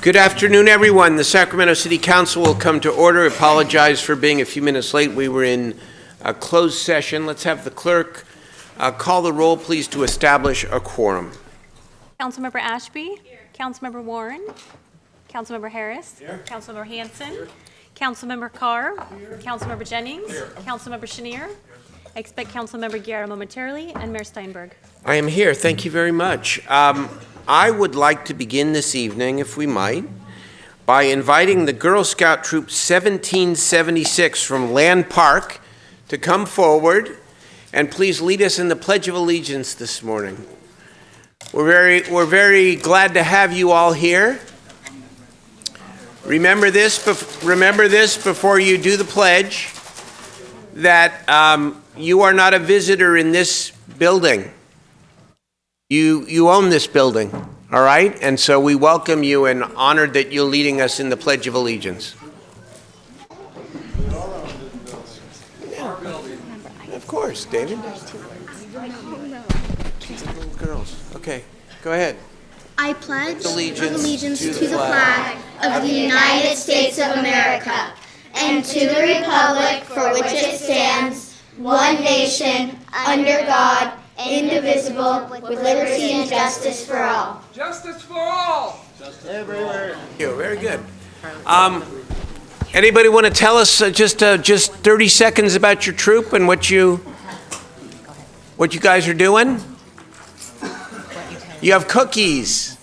Good afternoon, everyone. The Sacramento City Council will come to order. Apologize for being a few minutes late. We were in a closed session. Let's have the clerk call the roll, please, to establish a quorum. Councilmember Ashby. Here. Councilmember Warren. Councilmember Harris. Here. Councilmember Hanson. Here. Councilmember Carr. Here. Councilmember Jennings. Here. Councilmember Chenier. I expect Councilmember Guerra momentarily, and Mayor Steinberg. I am here. Thank you very much. I would like to begin this evening, if we might, by inviting the Girl Scout Troop 1776 from Land Park to come forward and please lead us in the Pledge of Allegiance this morning. We're very glad to have you all here. Remember this before you do the pledge, that you are not a visitor in this building. You own this building, all right? And so we welcome you and honored that you're leading us in the Pledge of Allegiance. Of course, David. Little girls. Okay, go ahead. I pledge allegiance to the flag of the United States of America and to the republic for which it stands, one nation, under God, indivisible, with liberty and justice for all. Justice for all! Everywhere. Thank you. Very good. Anybody want to tell us just 30 seconds about your troop and what you guys are doing? You have cookies.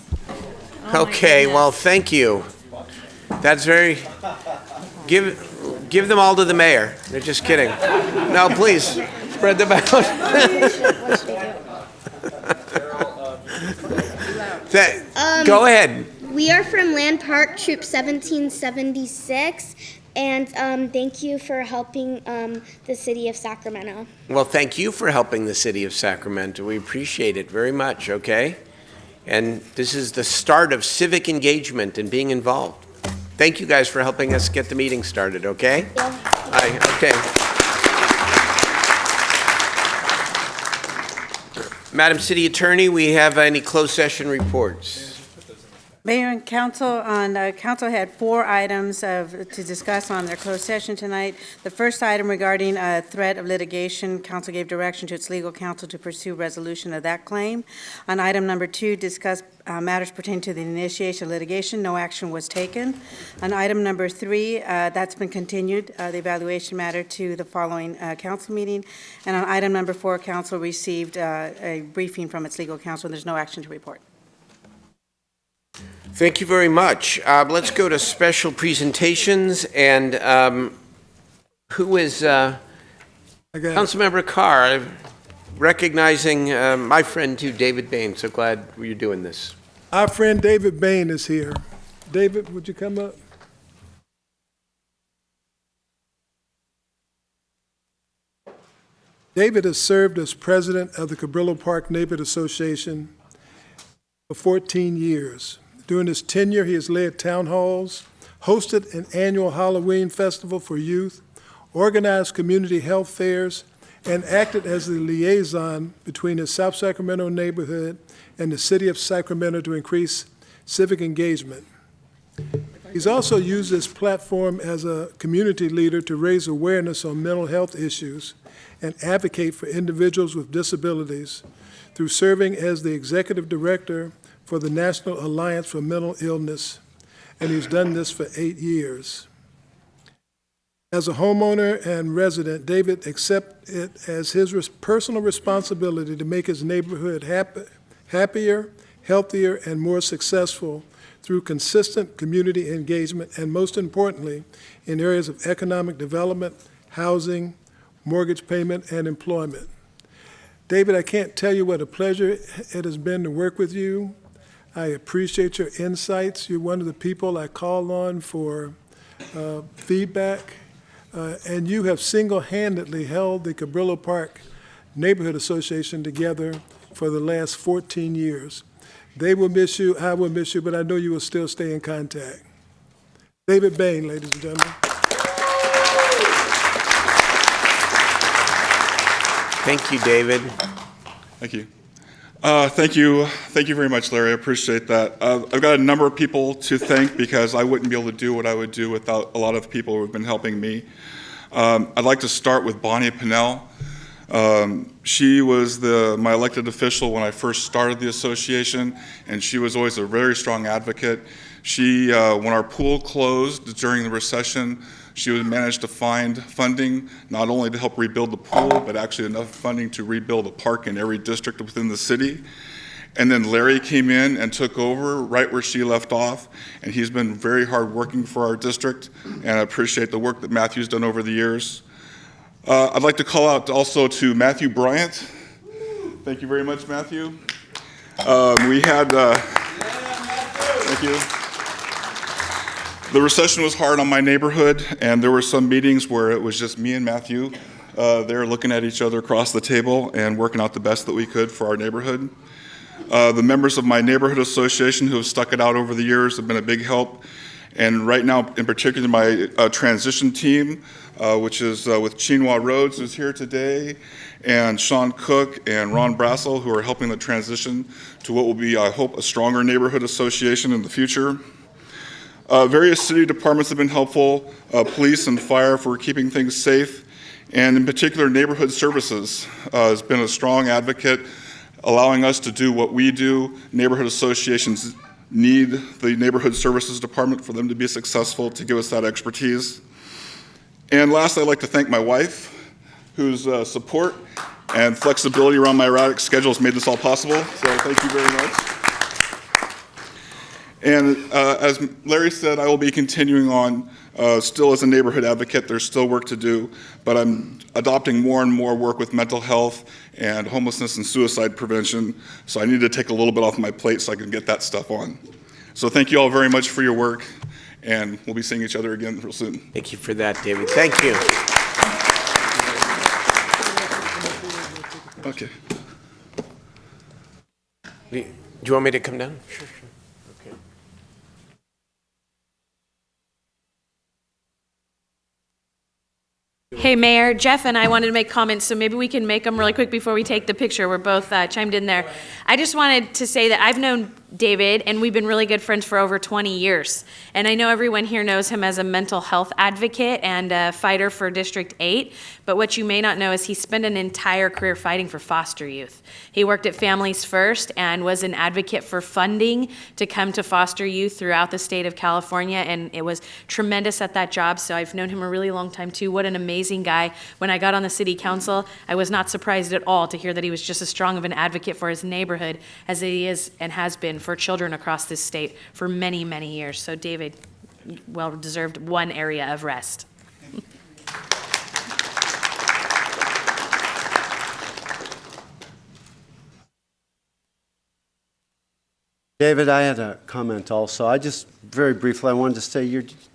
Okay, well, thank you. That's very... Give them all to the mayor. They're just kidding. No, please, spread them out. Go ahead. We are from Land Park, Troop 1776, and thank you for helping the city of Sacramento. Well, thank you for helping the city of Sacramento. We appreciate it very much, okay? And this is the start of civic engagement and being involved. Thank you guys for helping us get the meeting started, okay? Yeah. Okay. Madam City Attorney, we have any closed session reports? Mayor and Council, Council had 4 items to discuss on their closed session tonight. The first item regarding a threat of litigation, Council gave direction to its legal counsel to pursue resolution of that claim. On item number 2, discuss matters pertaining to the initiation of litigation. No action was taken. On item number 3, that's been continued, the evaluation matter, to the following council meeting. And on item number 4, Council received a briefing from its legal counsel, and there's no action to report. Thank you very much. Let's go to special presentations, and who is Councilmember Carr, recognizing my friend too, David Bain. So glad you're doing this. Our friend David Bain is here. David, would you come up? David has served as president of the Cabrillo Park Neighborhood Association for 14 years. During his tenure, he has led town halls, hosted an annual Halloween festival for youth, organized community health fairs, and acted as the liaison between his South Sacramento neighborhood and the city of Sacramento to increase civic engagement. He's also used this platform as a community leader to raise awareness on mental health issues and advocate for individuals with disabilities through serving as the executive director for the National Alliance for Mental Illness, and he's done this for 8 years. As a homeowner and resident, David accepts it as his personal responsibility to make his neighborhood happier, healthier, and more successful through consistent community engagement, and most importantly, in areas of economic development, housing, mortgage payment, and employment. David, I can't tell you what a pleasure it has been to work with you. I appreciate your insights. You're one of the people I call on for feedback, and you have single-handedly held the Cabrillo Park Neighborhood Association together for the last 14 years. They will miss you, I will miss you, but I know you will still stay in contact. David Bain, ladies and gentlemen. Thank you, David. Thank you. Thank you. Thank you very much, Larry. I appreciate that. I've got a number of people to thank because I wouldn't be able to do what I would do without a lot of people who have been helping me. I'd like to start with Bonnie Pinnell. She was my elected official when I first started the association, and she was always a very strong advocate. She, when our pool closed during the recession, she managed to find funding not only to help rebuild the pool, but actually enough funding to rebuild a park in every district within the city. And then Larry came in and took over right where she left off, and he's been very hard working for our district, and I appreciate the work that Matthew's done over the years. I'd like to call out also to Matthew Bryant. Thank you very much, Matthew. Thank you. The recession was hard on my neighborhood, and there were some meetings where it was just me and Matthew there looking at each other across the table and working out the best that we could for our neighborhood. The members of my neighborhood association who have stuck it out over the years have been a big help. And right now, in particular, my transition team, which is with Chinua Rhodes, who's here today, and Sean Cook and Ron Brassel, who are helping the transition to what will be, I hope, a stronger neighborhood association in the future. Various city departments have been helpful, police and fire for keeping things safe, and in particular, neighborhood services has been a strong advocate, allowing us to do what we do. Neighborhood associations need the neighborhood services department for them to be successful, to give us that expertise. And lastly, I'd like to thank my wife, whose support and flexibility around my erratic schedule has made this all possible. So thank you very much. And as Larry said, I will be continuing on still as a neighborhood advocate. There's still work to do, but I'm adopting more and more work with mental health and homelessness and suicide prevention. So I need to take a little bit off my plate so I can get that stuff on. So thank you all very much for your work, and we'll be seeing each other again real soon. Thank you for that, David. Thank you. Okay. Do you want me to come down? Sure. Okay. Hey, Mayor, Jeff and I wanted to make comments, so maybe we can make them really quick before we take the picture. We're both chimed in there. I just wanted to say that I've known David, and we've been really good friends for over 20 years. And I know everyone here knows him as a mental health advocate and a fighter for District 8, but what you may not know is he spent an entire career fighting for foster youth. He worked at Families First and was an advocate for funding to come to foster youth throughout the state of California, and it was tremendous at that job, so I've known him a really long time too. What an amazing guy. When I got on the city council, I was not surprised at all to hear that he was just as strong of an advocate for his neighborhood as he is and has been for children across this state for many, many years. So David, well deserved one area of rest. David, I had a comment also. I just, very briefly, I wanted to say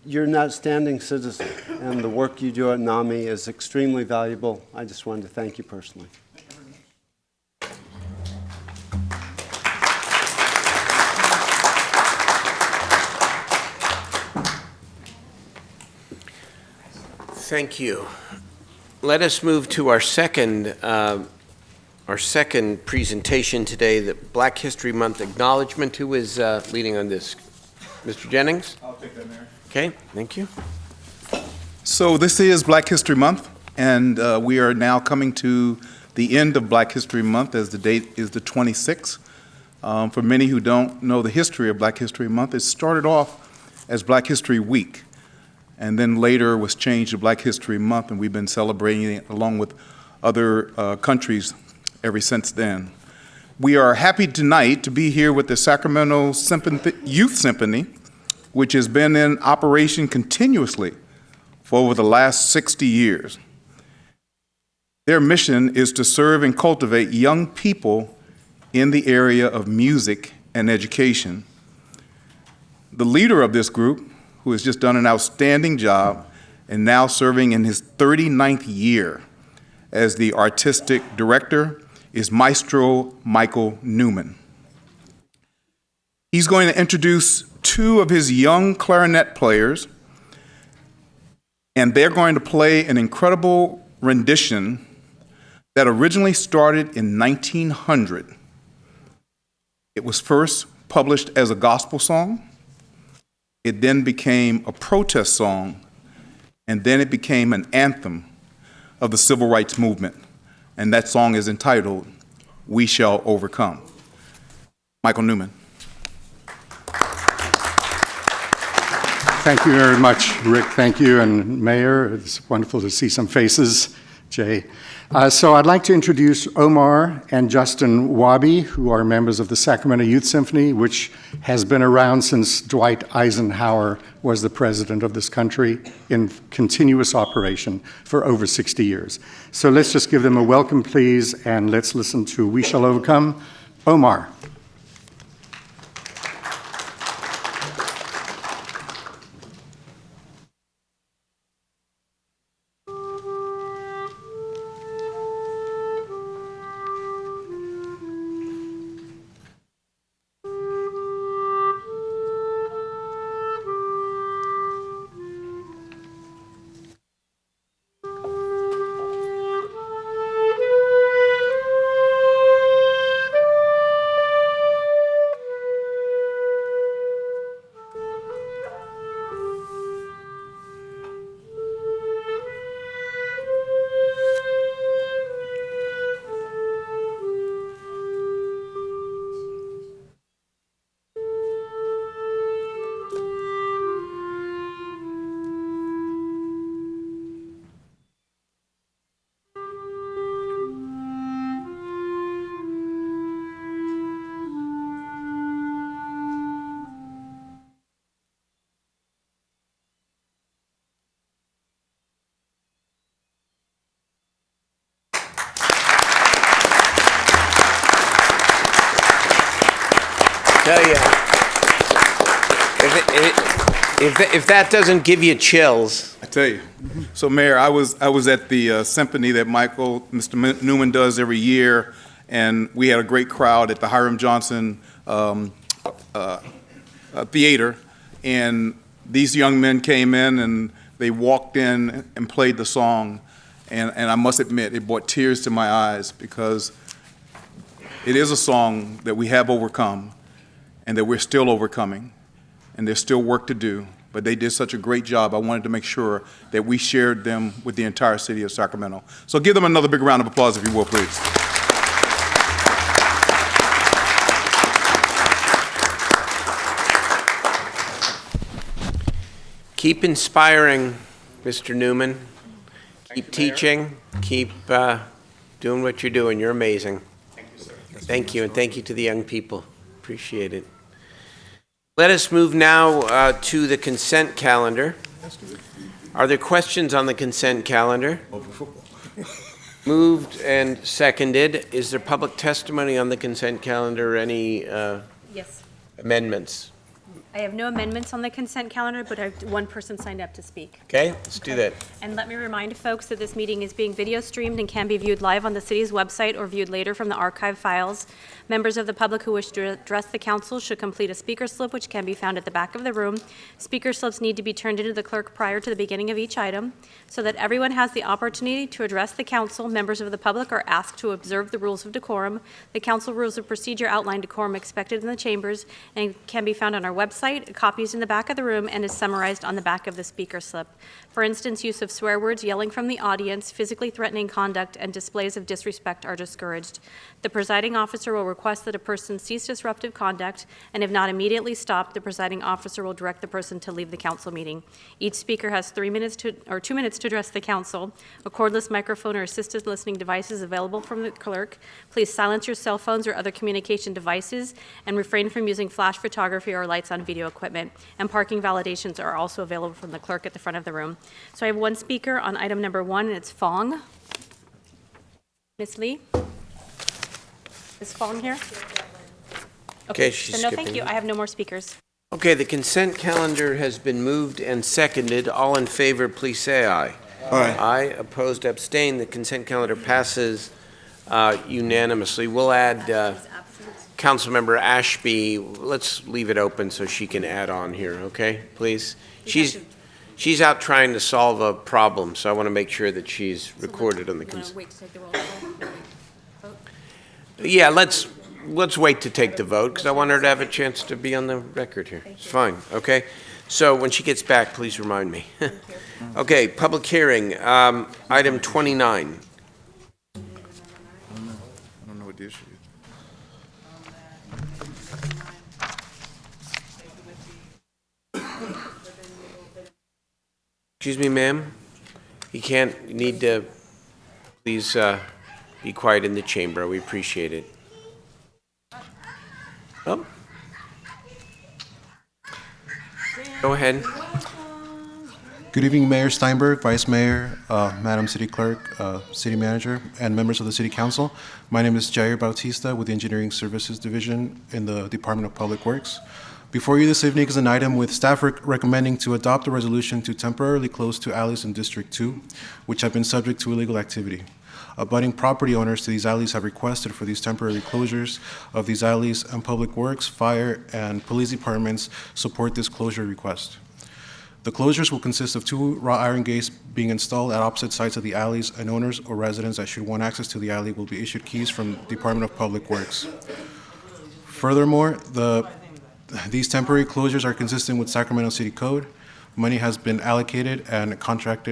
you're an outstanding citizen, and the work you do at NAMI is extremely valuable. I just wanted to thank you personally. Thank you. Let us move to our second presentation today, the Black History Month acknowledgement. Who is leading on this? Mr. Jennings? I'll take that, Mayor. Okay, thank you. So this is Black History Month, and we are now coming to the end of Black History Month, as the date is the 26th. For many who don't know the history of Black History Month, it started off as Black History Week, and then later was changed to Black History Month, and we've been celebrating it along with other countries ever since then. We are happy tonight to be here with the Sacramento Youth Symphony, which has been in operation continuously for over the last 60 years. Their mission is to serve and cultivate young people in the area of music and education. The leader of this group, who has just done an outstanding job and now serving in his 39th year as the artistic director, is Maestro Michael Newman. He's going to introduce two of his young clarinet players, and they're going to play an incredible rendition that originally started in 1900 It was first published as a gospel song. It then became a protest song, and then it became an anthem of the civil rights movement. And that song is entitled, "We Shall Overcome." Michael Newman. Thank you very much, Rick. Thank you, and Mayor. It's wonderful to see some faces, Jay. So I'd like to introduce Omar and Justin Wabi, who are members of the Sacramento Youth Symphony, which has been around since Dwight Eisenhower was the president of this country, in continuous operation for over 60 years. So let's just give them a welcome, please, and let's listen to "We Shall Overcome." Omar. Tell you, if that doesn't give you chills. I tell you. So, Mayor, I was at the symphony that Mr. Newman does every year, and we had a great crowd at the Hiram Johnson Theater, and these young men came in and they walked in and played the song, and I must admit, it brought tears to my eyes, because it is a song that we have overcome and that we're still overcoming, and there's still work to do, but they did such a great job. I wanted to make sure that we shared them with the entire city of Sacramento. So give them another big round of applause, if you will, please. Keep inspiring, Mr. Newman. Keep teaching. Keep doing what you're doing. You're amazing. Thank you, sir. Thank you, and thank you to the young people. Appreciate it. Let us move now to the consent calendar. Are there questions on the consent calendar? Moved and seconded. Is there public testimony on the consent calendar or any Yes. amendments? I have no amendments on the consent calendar, but I have one person signed up to speak. Okay, let's do that. And let me remind folks that this meeting is being video streamed and can be viewed live on the city's website or viewed later from the archive files. Members of the public who wish to address the council should complete a speaker slip, which can be found at the back of the room. Speaker slips need to be turned into the clerk prior to the beginning of each item. So that everyone has the opportunity to address the council, members of the public are asked to observe the rules of decorum. The council rules of procedure outline decorum expected in the chambers and can be found on our website. Copies in the back of the room, and is summarized on the back of the speaker slip. For instance, use of swear words, yelling from the audience, physically threatening conduct, and displays of disrespect are discouraged. The presiding officer will request that a person cease disruptive conduct, and if not immediately stopped, the presiding officer will direct the person to leave the council meeting. Each speaker has 2 minutes to address the council. A cordless microphone or assisted listening device is available from the clerk. Please silence your cell phones or other communication devices, and refrain from using flash photography or lights on video equipment. And parking validations are also available from the clerk at the front of the room. So I have one speaker on item number 1, and it's Fong. Ms. Lee? Is Fong here? Okay, she's So no, thank skipping. you. I have no more speakers. Okay, the consent calendar has been moved and seconded. All in favor, please say aye. Aye. Aye. Opposed, abstained. The consent calendar passes unanimously. We'll add Councilmember Ashby. Let's leave it open so she can add on here, okay, please? She's out trying to solve a problem, so I want to make sure that she's recorded on the consent. Wait to take the roll. Yeah, let's let's wait to take the vote, because I want her to have a chance to be on the record here. It's fine, okay? So when she gets back, please remind me. Okay, public hearing, item 29. I don't know what the issue is. Excuse me, ma'am? You need to, please be quiet in the chamber. We appreciate it. Oh. Go ahead. Good evening, Mayor Steinberg, Vice Mayor, Madam City Clerk, City Manager, and members of the City Council. My name is Jair Bautista with the Engineering Services Division in the Department of Public Works. Before you this evening is an item with staff recommending to adopt a resolution to temporarily close 2 alleys in District 2, which have been subject to illegal activity. Abutting property owners to these alleys have requested for these temporary closures of these alleys, and Public Works, Fire, and Police departments support this closure request. The closures will consist of 2 wrought iron gates being installed at opposite sides of the alleys, and owners or residents that should want access to the alley will be issued keys from Department of Public Works. Furthermore, these temporary closures are consistent with Sacramento City Code. Money has been allocated and a contract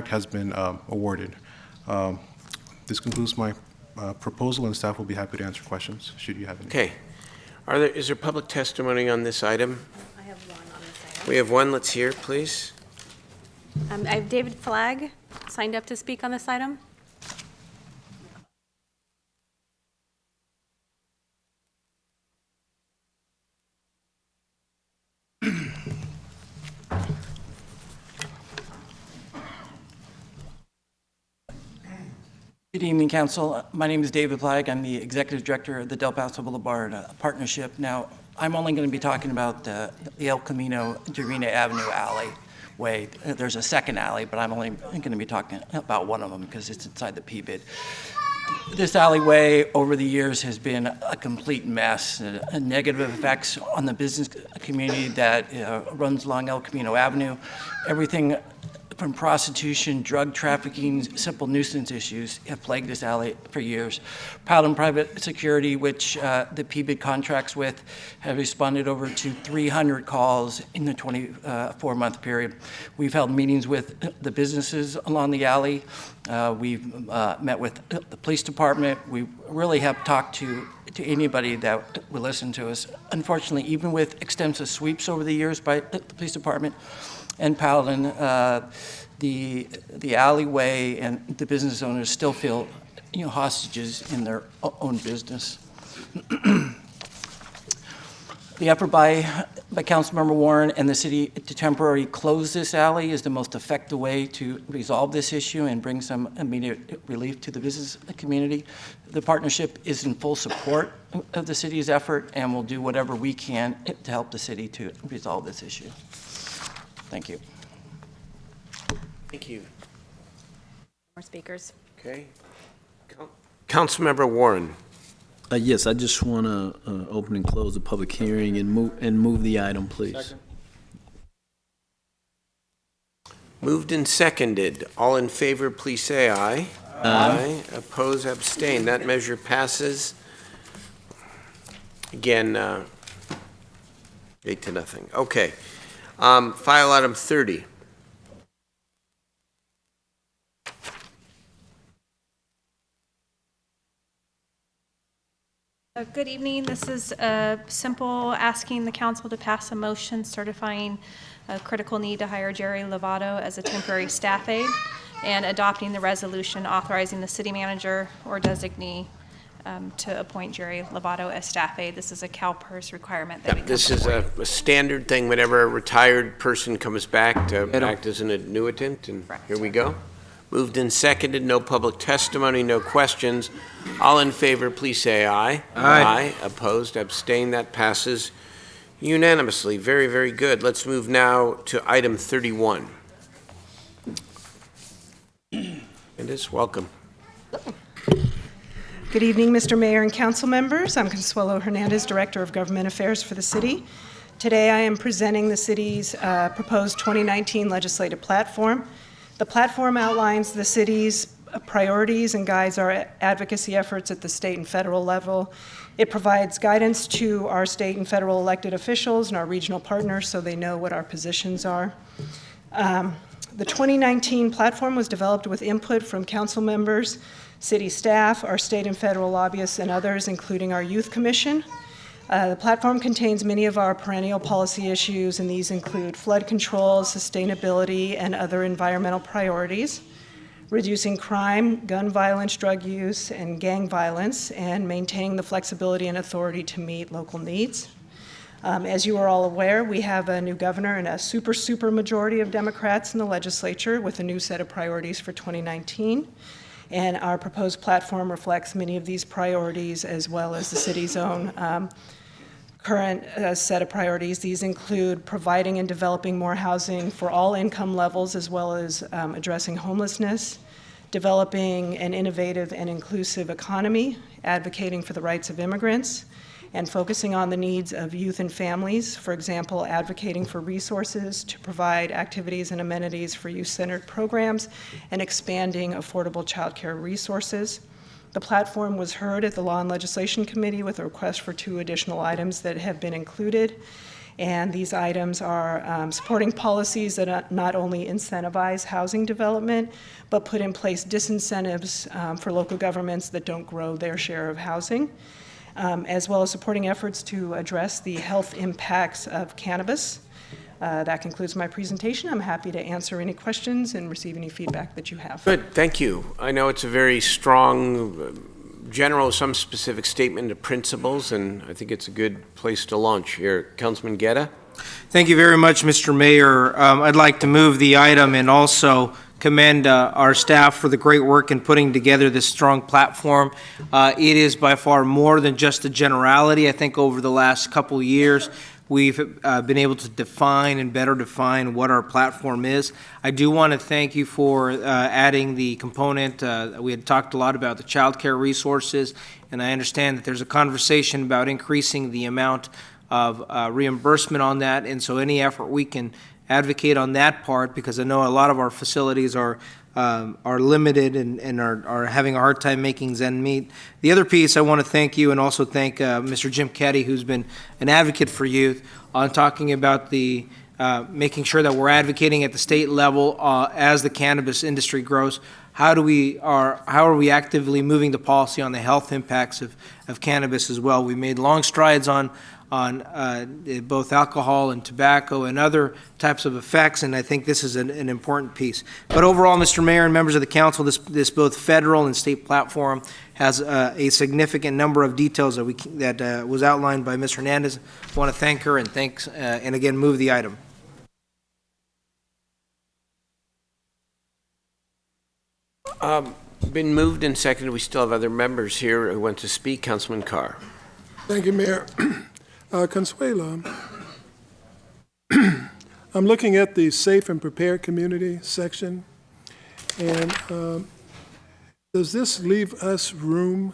has been awarded. This concludes my proposal, and staff will be happy to answer questions should you have any. Okay. Is there public testimony on this item? I have one on this item. We have one. Let's hear it, please. I have David Flagg signed up to speak on this item. Good evening, Council. My name is David Flagg. I'm the Executive Director of the Del Paso Boulevard Partnership. Now, I'm only going to be talking about the El Camino Dorina Avenue alleyway. There's a second alley, but I'm only going to be talking about one of them because it's inside the PBID. This alleyway over the years has been a complete mess, negative effects on the business community that runs along El Camino Avenue. Everything from prostitution, drug trafficking, simple nuisance issues have plagued this alley for years. Paladin Private Security, which the PBID contracts with, have responded over to 300 calls in the 24-month period. We've held meetings with the businesses along the alley. We've met with the police department. We really have talked to anybody that will listen to us. Unfortunately, even with extensive sweeps over the years by the police department and Paladin, the alleyway and the business owners still feel, hostages in their own business. The effort by Councilmember Warren and the city to temporarily close this alley is the most effective way to resolve this issue and bring some immediate relief to the business community. The partnership is in full support of the city's effort and will do whatever we can to help the city to resolve this issue. Thank you. Thank you. More speakers. Okay. Councilmember Warren. Yes, I just want to open and close the public hearing and move the item, please. Second. Moved and seconded. All in favor, please say aye. Aye. Oppose, abstain. That measure passes. Again, 8-0. Okay. File item 30. Good evening. This is simple asking the council to pass a motion certifying a critical need to hire Jerry Lovato as a temporary staff aide and adopting the resolution authorizing the city manager or designee to appoint Jerry Lovato as staff aide. This is a CalPERS requirement that This is a standard thing whenever a retired person comes back to act as an annuitant, and here we go. Moved and seconded, no public testimony, no questions. All in favor, please say aye. Aye. Opposed, abstained, that passes unanimously. Very, very good. Let's move now to item 31. Candace, welcome. Good evening, Mr. Mayor and council members. I'm Consuelo Hernandez, Director of Government Affairs for the city. Today I am presenting the city's proposed 2019 legislative platform. The platform outlines the city's priorities and guides our advocacy efforts at the state and federal level. It provides guidance to our state and federal elected officials and our regional partners so they know what our positions are. The 2019 platform was developed with input from council members, city staff, our state and federal lobbyists, and others, including our Youth Commission. The platform contains many of our perennial policy issues, and these include flood control, sustainability, and other environmental priorities, reducing crime, gun violence, drug use, and gang violence, and maintaining the flexibility and authority to meet local needs. As you are all aware, we have a new governor and a super majority of Democrats in the legislature with a new set of priorities for 2019. And our proposed platform reflects many of these priorities as well as the city's own current set of priorities. These include providing and developing more housing for all income levels as well as addressing homelessness, developing an innovative and inclusive economy, advocating for the rights of immigrants, and focusing on the needs of youth and families, for example, advocating for resources to provide activities and amenities for youth-centered programs, and expanding affordable child care resources. The platform was heard at the Law and Legislation Committee with a request for 2 additional items that have been included. And these items are supporting policies that not only incentivize housing development, but put in place disincentives for local governments that don't grow their share of housing, as well as supporting efforts to address the health impacts of cannabis. That concludes my presentation. I'm happy to answer any questions and receive any feedback that you have. Good, thank you. I know it's a very strong, general, some specific statement of principles, and I think it's a good place to launch here. Councilman Guetta? Thank you very much, Mr. Mayor. I'd like to move the item and also commend our staff for the great work in putting together this strong platform. It is by far more than just a generality. I think over the last couple years, we've been able to define and better define what our platform is. I do want to thank you for adding the component. We had talked a lot about the child care resources, and I understand that there's a conversation about increasing the amount of reimbursement on that, and so any effort we can advocate on that part, because I know a lot of our facilities are limited and are having a hard time making ends meet. The other piece, I want to thank you and also thank Mr. Jim Keddy, who's been an advocate for youth, on talking about the making sure that we're advocating at the state level as the cannabis industry grows. How are we actively moving the policy on the health impacts of cannabis as well? We made long strides on both alcohol and tobacco and other types of effects, and I think this is an important piece. But overall, Mr. Mayor and members of the council, this both federal and state platform has a significant number of details that was outlined by Ms. Hernandez. I want to thank her and and again move the item. Been moved and seconded. We still have other members here who want to speak. Councilman Carr. Thank you, Mayor. Consuelo, I'm looking at the Safe and Prepared Community section, and does this leave us room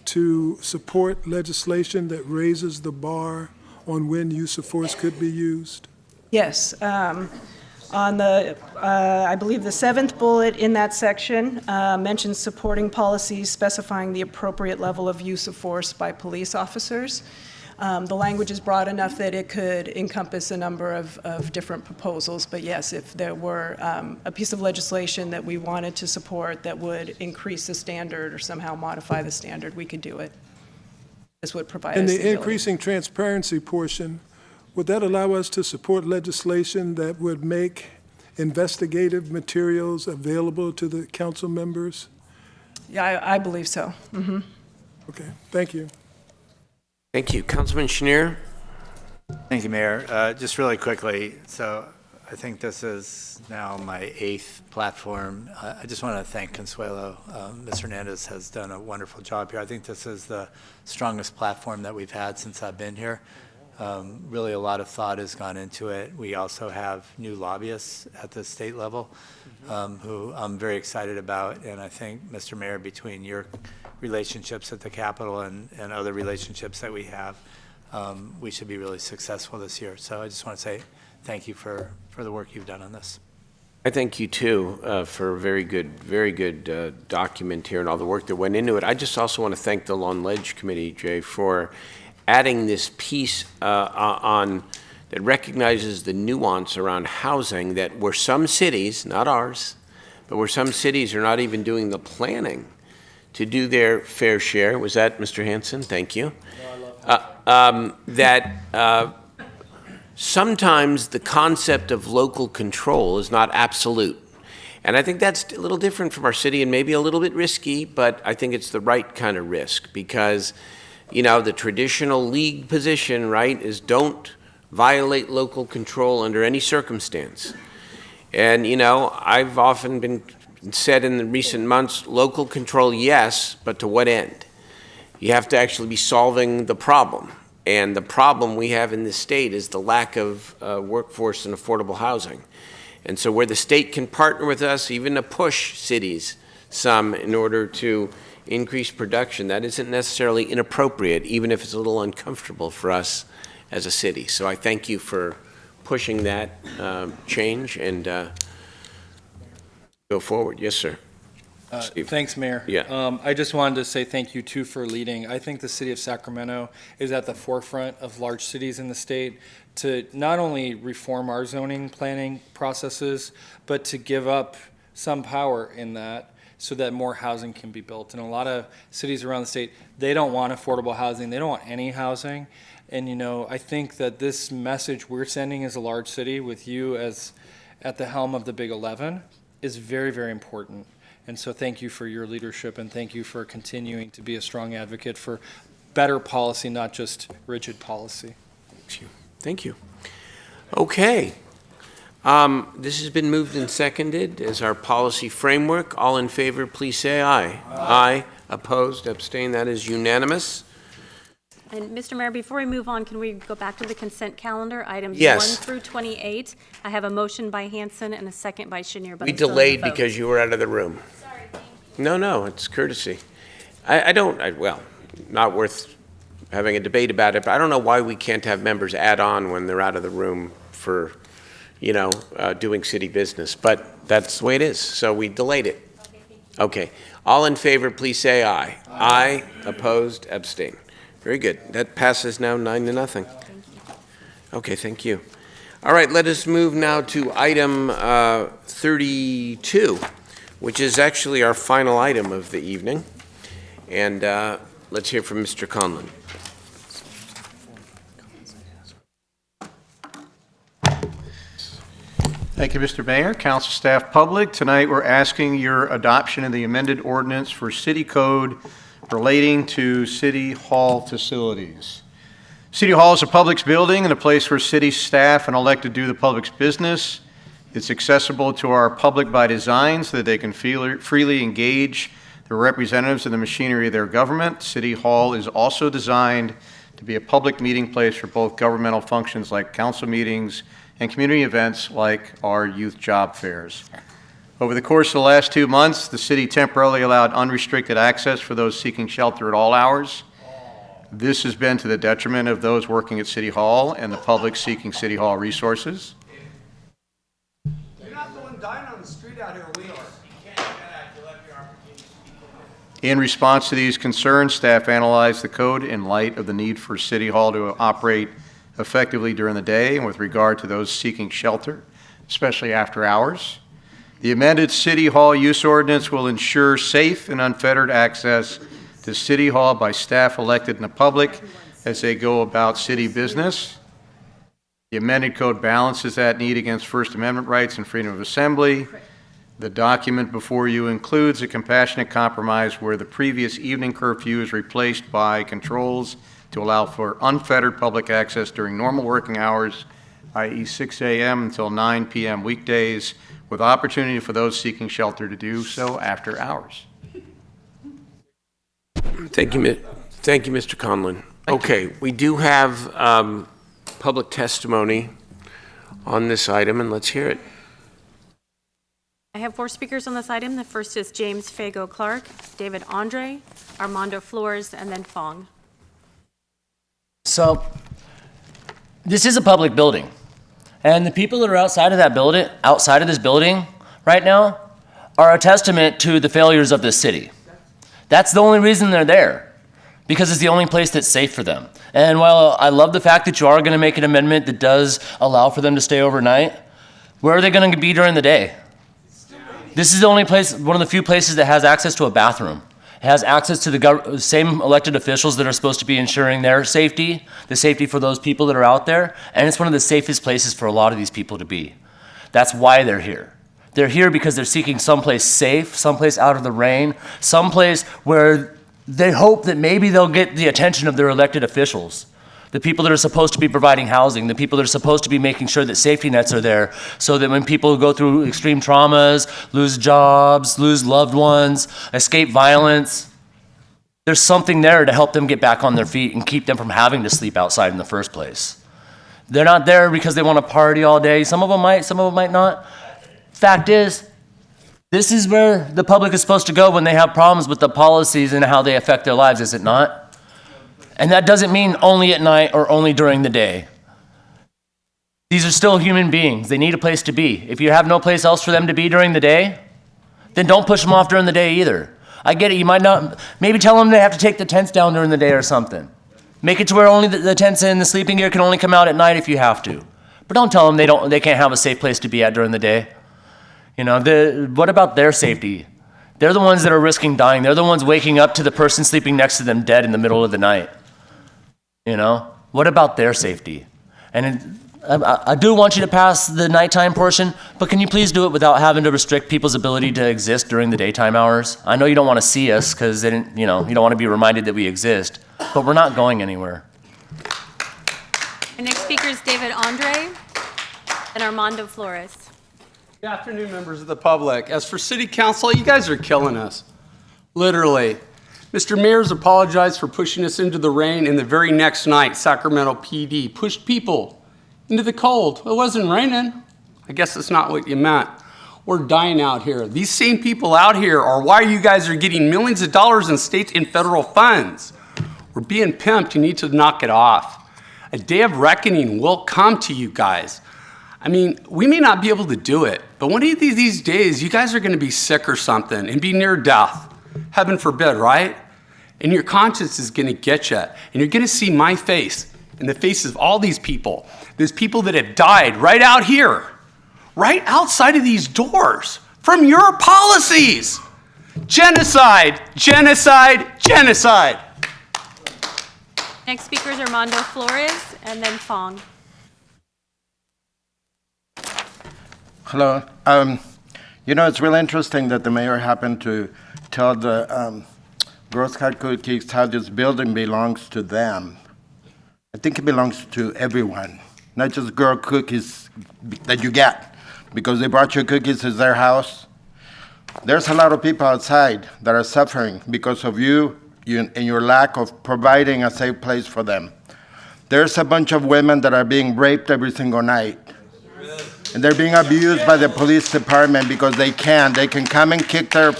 to support legislation that raises the bar on when use of force could be used? Yes. On the, I believe the 7th bullet in that section mentions supporting policies specifying the appropriate level of use of force by police officers. The language is broad enough that it could encompass a number of different proposals, but yes, if there were a piece of legislation that we wanted to support that would increase the standard or somehow modify the standard, we could do it. This would provide And us the ability. increasing transparency portion, would that allow us to support legislation that would make investigative materials available to the council members? Yeah, I believe so. Mm-hmm. Okay, thank you. Thank you. Councilman Schneer? Thank you, Mayor. Just really quickly, so I think this is now my 8th platform. I just want to thank Consuelo. Ms. Hernandez has done a wonderful job here. I think this is the strongest platform that we've had since I've been here. Really a lot of thought has gone into it. We also have new lobbyists at the state level who I'm very excited about, and I think, Mr. Mayor, between your relationships at the Capitol and other relationships that we have, we should be really successful this year. So I just want to say thank you for the work you've done on this. I thank you too for a very good document here and all the work that went into it. I just also want to thank the Lawn Ledge Committee, Jay, for adding this piece on that recognizes the nuance around housing that where some cities, not ours, but where some cities are not even doing the planning to do their fair share. Was that Mr. Hanson? Thank you. Sometimes the concept of local control is not absolute. And I think that's a little different from our city and maybe a little bit risky, but I think it's the right kind of risk because, you know, the traditional league position, right, is don't violate local control under any circumstance. And, you know, I've often been said in the recent months, local control, yes, but to what end? You have to actually be solving the problem. And the problem we have in this state is the lack of workforce and affordable housing. And so where the state can partner with us, even to push cities some in order to increase production, that isn't necessarily inappropriate, even if it's a little uncomfortable for us as a city. So I thank you for pushing that change and go forward. Yes, sir. Thanks, Mayor. Yeah. I just wanted to say thank you, too, for leading. I think the city of Sacramento is at the forefront of large cities in the state to not only reform our zoning planning processes, but to give up some power in that so that more housing can be built. And a lot of cities around the state, they don't want affordable housing. They don't want any housing. And, you know, I think that this message we're sending as a large city with you as at the helm of the Big 11 is very, very important. And so thank you for your leadership and thank you for continuing to be a strong advocate for better policy, not just rigid policy. Thank you. Okay. This has been moved and seconded as our policy framework. All in favor, please say aye. Aye. Opposed, abstained, that is unanimous. And Mr. Mayor, before we move on, can we go back to the consent calendar, items Yes. 1 through 28? I have a motion by Hanson and a second by Chenier. But We I'm still in delayed the vote. because you were out of the room. Sorry, thank you. No, it's courtesy. Well, not worth having a debate about it, but I don't know why we can't have members add on when they're out of the room for, doing city business, but that's the way it is, so we delayed it. Okay. All in favor, please say aye. Aye. Opposed, abstain. Very good. That passes now 9-0. Okay, thank you. All right, let us move now to item 32, which is actually our final item of the evening. And let's hear from Mr. Conlon. Thank you, Mr. Mayor, council, staff, public. Tonight we're asking your adoption of the amended ordinance for city code relating to city hall facilities. City Hall is a public building and a place where city staff and elected do the public's business. It's accessible to our public by design so that they can freely engage the representatives of the machinery of their government. City Hall is also designed to be a public meeting place for both governmental functions like council meetings and community events like our youth job fairs. Over the course of the last 2 months, the city temporarily allowed unrestricted access for those seeking shelter at all hours. This has been to the detriment of those working at City Hall and the public seeking City Hall resources. You're not going dying on the street out here, we are. In response to these concerns, staff analyzed the code in light of the need for City Hall to operate effectively during the day and with regard to those seeking shelter, especially after hours. The amended City Hall use ordinance will ensure safe and unfettered access to City Hall by staff elected in the public as they go about city business. The amended code balances that need against First Amendment rights and freedom of assembly. The document before you includes a compassionate compromise where the previous evening curfew is replaced by controls to allow for unfettered public access during normal working hours, i.e. 6 a.m. until 9 p.m. weekdays, with opportunity for those seeking shelter to do so after hours. Thank you, Mr. Conlon. Okay, we do have public testimony on this item, and let's hear it. I have 4 speakers on this item. The first is James Fago Clark, David Andre, Armando Flores, and then Fong. So, this is a public building, and the people that are outside of this building right now are a testament to the failures of this city. That's the only reason they're there, because it's the only place that's safe for them. And while I love the fact that you are going to make an amendment that does allow for them to stay overnight, where are they going to be during the day? This is the only place, one of the few places that has access to a bathroom. It has access to the same elected officials that are supposed to be ensuring their safety, the safety for those people that are out there, and it's one of the safest places for a lot of these people to be. That's why they're here. They're here because they're seeking someplace safe, someplace out of the rain, someplace where they hope that maybe they'll get the attention of their elected officials, the people that are supposed to be providing housing, the people that are supposed to be making sure that safety nets are there so that when people go through extreme traumas, lose jobs, lose loved ones, escape violence, there's something there to help them get back on their feet and keep them from having to sleep outside in the first place. They're not there because they want to party all day. Some of them might not. Fact is, this is where the public is supposed to go when they have problems with the policies and how they affect their lives, is it not? And that doesn't mean only at night or only during the day. These are still human beings. They need a place to be. If you have no place else for them to be during the day, then don't push them off during the day either. I get it. You might not, maybe tell them they have to take the tents down during the day or something. Make it to where only the tents and the sleeping gear can only come out at night if you have to. But don't tell them they can't have a safe place to be at during the day. You know, what about their safety? They're the ones that are risking dying. They're the ones waking up to the person sleeping next to them dead in the middle of the night. You know, what about their safety? And I do want you to pass the nighttime portion, but can you please do it without having to restrict people's ability to exist during the daytime hours? I know you don't want to see us because you don't want to be reminded that we exist, but we're not going anywhere. Our next speaker is David Andre and Armando Flores. Good afternoon, members of the public. As for City Council, you guys are killing us. Literally. Mr. Mayor's apologized for pushing us into the rain, and the very next night, Sacramento PD pushed people into the cold. It wasn't raining. I guess that's not what you meant. We're dying out here. These same people out here are why you guys are getting millions of dollars in state and federal funds. We're being pimped. You need to knock it off. A day of reckoning will come to you guys. I mean, we may not be able to do it, but one of these days, you guys are going to be sick or something and be near death. Heaven forbid, right? And your conscience is going to get you. And you're going to see my face and the faces of all these people. There's people that have died right out here, right outside of these doors from your policies. Genocide, genocide, genocide. Next speaker is Armando Flores and then Fong. Hello. It's really interesting that the mayor happened to tell the Girl Scout cookies how this building belongs to them. I think it belongs to everyone, not just girl cookies that you get because they brought you cookies. It's their house. There's a lot of people outside that are suffering because of you and your lack of providing a safe place for them. There's a bunch of women that are being raped every single night. And they're being abused by the police department because they can. They can come and kick their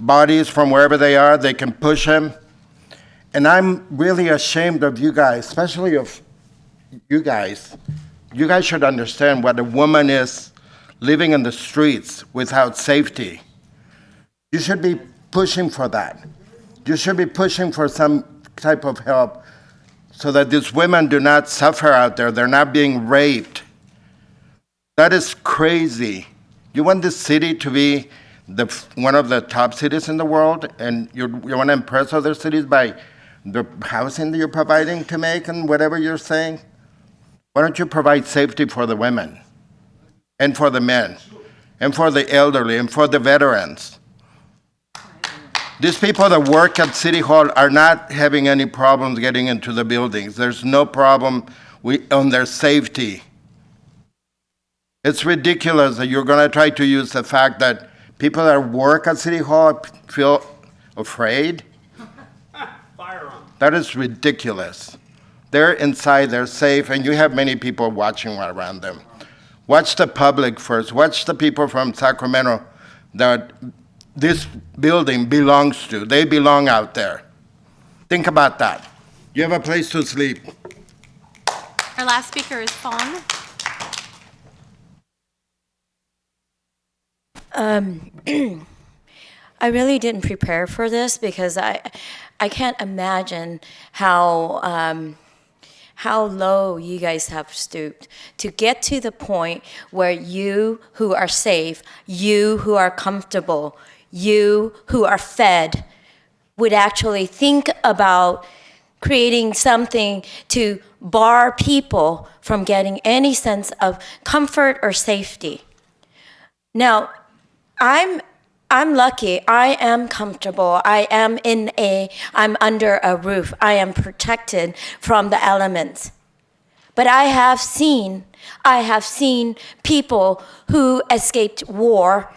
bodies from wherever they are. They can push them. And I'm really ashamed of you guys, especially of you guys. You guys should understand what a woman is living in the streets without safety. You should be pushing for that. You should be pushing for some type of help so that these women do not suffer out there. They're not being raped. That is crazy. You want this city to be one of the top cities in the world, and you want to impress other cities by the housing that you're providing to make and whatever you're saying? Why don't you provide safety for the women and for the men and for the elderly and for the veterans? These people that work at City Hall are not having any problems getting into the buildings. There's no problem on their safety. It's ridiculous that you're going to try to use the fact that people that work at City Hall feel afraid. That is ridiculous. They're inside, they're safe, and you have many people watching around them. Watch the public first. Watch the people from Sacramento that this building belongs to. They belong out there. Think about that. You have a place to sleep. Our last speaker is Fong. I really didn't prepare for this because I can't imagine how low you guys have stooped to get to the point where you who are safe, you who are comfortable, you who are fed would actually think about creating something to bar people from getting any sense of comfort or safety. Now, I'm lucky. I am comfortable. I'm under a roof. I am protected from the elements. But I have seen people who escaped war.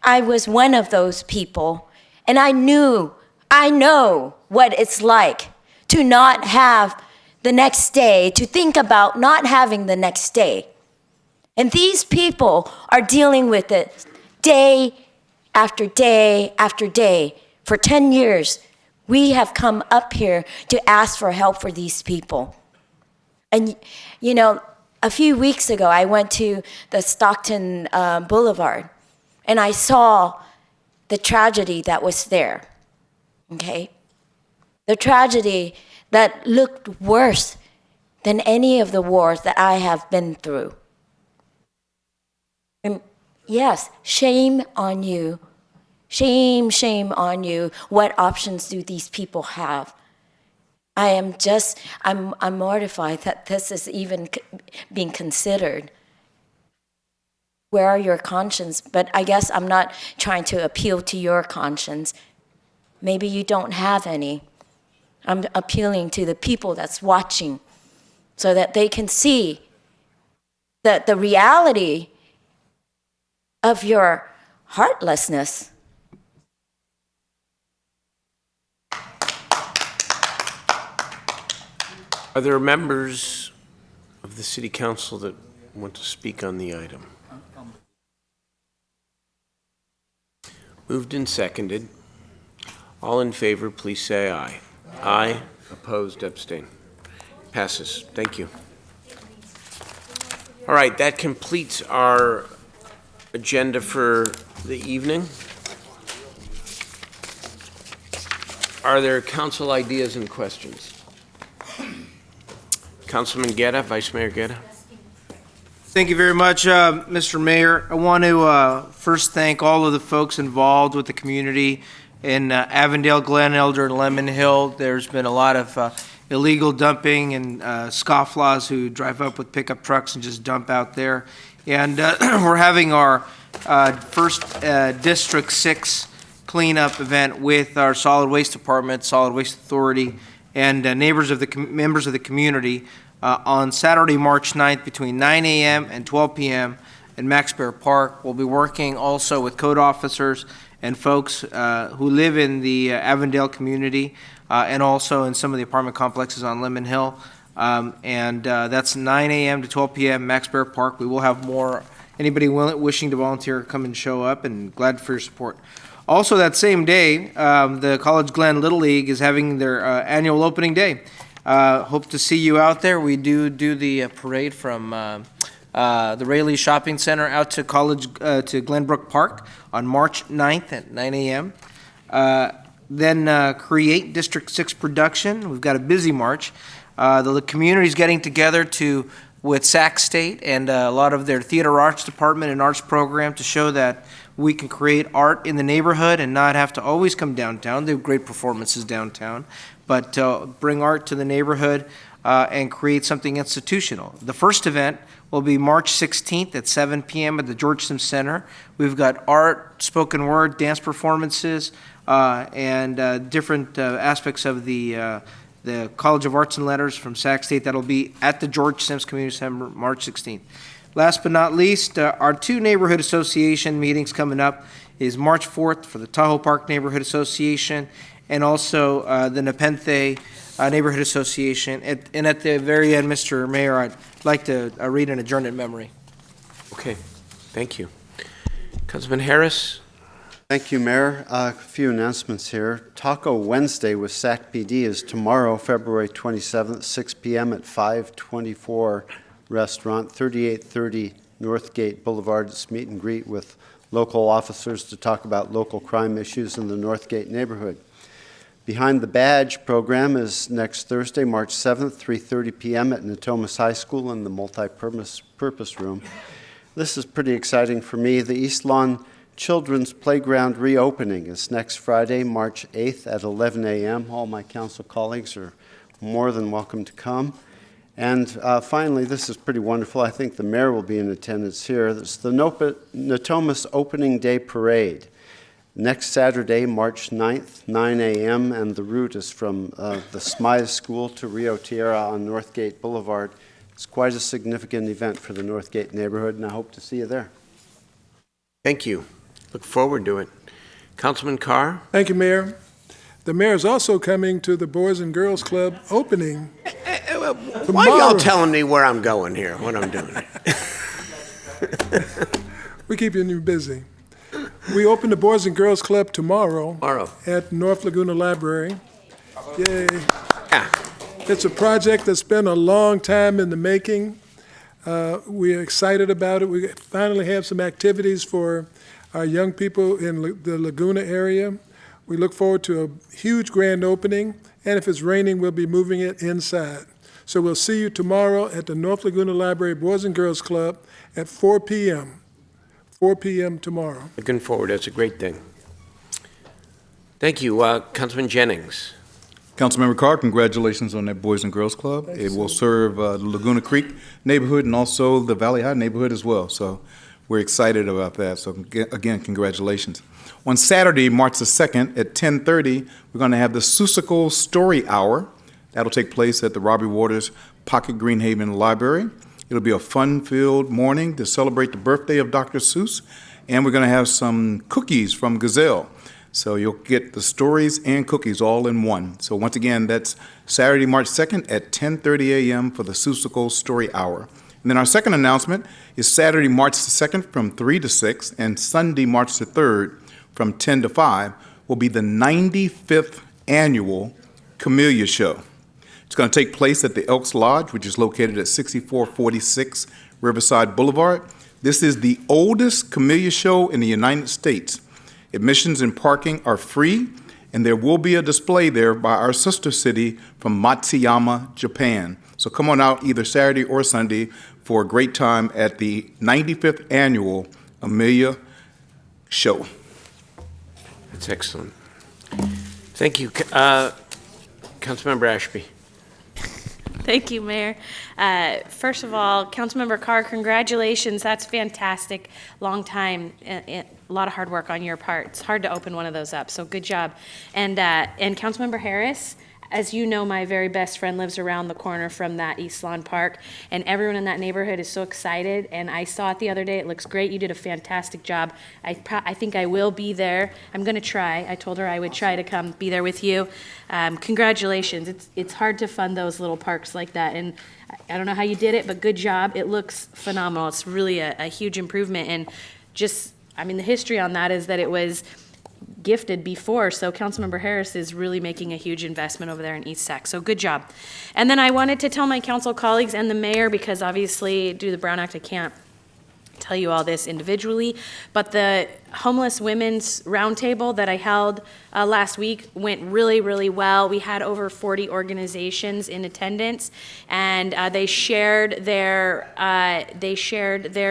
I was one of those people. And I know what it's like to not have the next day, to think about not having the next day. And these people are dealing with it day after day after day. For 10 years, we have come up here to ask for help for these people. And, you know, a few weeks ago, I went to the Stockton Boulevard, and I saw the tragedy that was there, okay? The tragedy that looked worse than any of the wars that I have been through. And yes, shame on you. Shame on you. What options do these people have? I'm mortified that this is even being considered. Where are your conscience? But I guess I'm not trying to appeal to your conscience. Maybe you don't have any. I'm appealing to the people that's watching so that they can see that the reality of your heartlessness. Are there members of the City Council that want to speak on the item? Moved and seconded. All in favor, please say aye. Aye. Opposed, abstain. Passes. Thank you. All right, that completes our agenda for the evening. Are there council ideas and questions? Councilman Guerra, Vice Mayor Guerra. Thank you very much, Mr. Mayor. I want to first thank all of the folks involved with the community in Avondale, Glen Elder, and Lemon Hill. There's been a lot of illegal dumping and scofflaws who drive up with pickup trucks and just dump out there. And we're having our first District 6 cleanup event with our Solid Waste Department, Solid Waste Authority, and members of the community on Saturday, March 9th between 9 a.m. and 12 p.m. in Max Bear Park. We'll be working also with code officers and folks who live in the Avondale community and also in some of the apartment complexes on Lemon Hill. That's 9 a.m. to 12 p.m. Max Bear Park. We will have more. Anybody wishing to volunteer, come and show up, and glad for your support. Also that same day, the College Glen Little League is having their annual opening day. Hope to see you out there. We do the parade from the Rayleigh Shopping Center out to to Glenbrook Park on March 9th at 9 a.m. Then Create District 6 production. We've got a busy March. The community's getting together with Sac State and a lot of their theater arts department and arts program to show that we can create art in the neighborhood and not have to always come downtown. They have great performances downtown, but bring art to the neighborhood and create something institutional. The first event will be March 16th at 7 p.m. at the George Sims Center. We've got art, spoken word, dance performances, and different aspects of the College of Arts and Letters from Sac State. That'll be at the George Sims Community Center, March 16th. Last but not least, our two neighborhood association meetings coming up is March 4th for the Tahoe Park Neighborhood Association and also the Nepenthe Neighborhood Association. And at the very end, Mr. Mayor, I'd like to read an adjournment memory. Okay, thank you. Councilman Harris. Thank you, Mayor. A few announcements here. Taco Wednesday with SAC PD is tomorrow, February 27th, 6 p.m. at 524 Restaurant, 3830 Northgate Boulevard. It's meet and greet with local officers to talk about local crime issues in the Northgate neighborhood. Behind the Badge program is next Thursday, March 7th, 3:30 p.m. at Natomas High School in the multi-purpose room. This is pretty exciting for me. The East Lawn Children's Playground reopening is next Friday, March 8th at 11 a.m. All my council colleagues are more than welcome to come. And finally, this is pretty wonderful. I think the mayor will be in attendance here. It's the Natomas Opening Day Parade. Next Saturday, March 9th, 9 a.m., and the route is from the Smythe School to Rio Tierra on Northgate Boulevard. It's quite a significant event for the Northgate neighborhood, and I hope to see you there. Thank you. Look forward to it. Councilman Carr? Thank you, Mayor. The mayor is also coming to the Boys and Girls Club opening. Why are y'all telling me where I'm going here, what I'm doing? We keep you busy. We open the Boys and Girls Club tomorrow at North Laguna Library. Yay. It's a project that's been a long time in the making. We're excited about it. We finally have some activities for our young people in the Laguna area. We look forward to a huge grand opening, and if it's raining, we'll be moving it inside. So we'll see you tomorrow at the North Laguna Library Boys and Girls Club at 4 p.m. 4 p.m. tomorrow. Looking forward. That's a great thing. Thank you. Councilman Jennings. Councilmember Carr, congratulations on that Boys and Girls Club. It will serve the Laguna Creek neighborhood and also the Valley High neighborhood as well. So we're excited about that. So again, congratulations. On Saturday, March the 2nd at 10:30, we're going to have the Seussical Story Hour. That'll take place at the Robbie Waters Pocket Greenhaven Library. It'll be a fun-filled morning to celebrate the birthday of Dr. Seuss, and we're going to have some cookies from Gazelle. So you'll get the stories and cookies all in one. So once again, that's Saturday, March 2nd at 10:30 a.m. for the Seussical Story Hour. And then our second announcement is Saturday, March the 2nd from 3 to 6, and Sunday, March the 3rd from 10 to 5 will be the 95th Annual Camellia Show. It's going to take place at the Elks Lodge, which is located at 6446 Riverside Boulevard. This is the oldest camellia show in the United States. Admissions and parking are free, and there will be a display there by our sister city from Matsuyama, Japan. So come on out either Saturday or Sunday for a great time at the 95th Annual Camellia Show. That's excellent. Thank you. Councilmember Ashby. Thank you, Mayor. First of all, Councilmember Carr, congratulations. That's fantastic. Long time, a lot of hard work on your part. It's hard to open one of those up, so good job. And Councilmember Harris, as you know, my very best friend lives around the corner from that East Lawn Park, and everyone in that neighborhood is so excited, and I saw it the other day. It looks great. You did a fantastic job. I think I will be there. I'm going to try. I told her I would try to come be there with you. Congratulations. It's hard to fund those little parks like that, and I don't know how you did it, but good job. It looks phenomenal. It's really a huge improvement, and just, I mean, the history on that is that it was gifted before, so Councilmember Harris is really making a huge investment over there in East Sac, so good job. And then I wanted to tell my council colleagues and the mayor, because obviously due to the Brown Act I can't tell you all this individually, but the homeless women's roundtable that I held last week went really, really well. We had over 40 organizations in attendance, and they shared their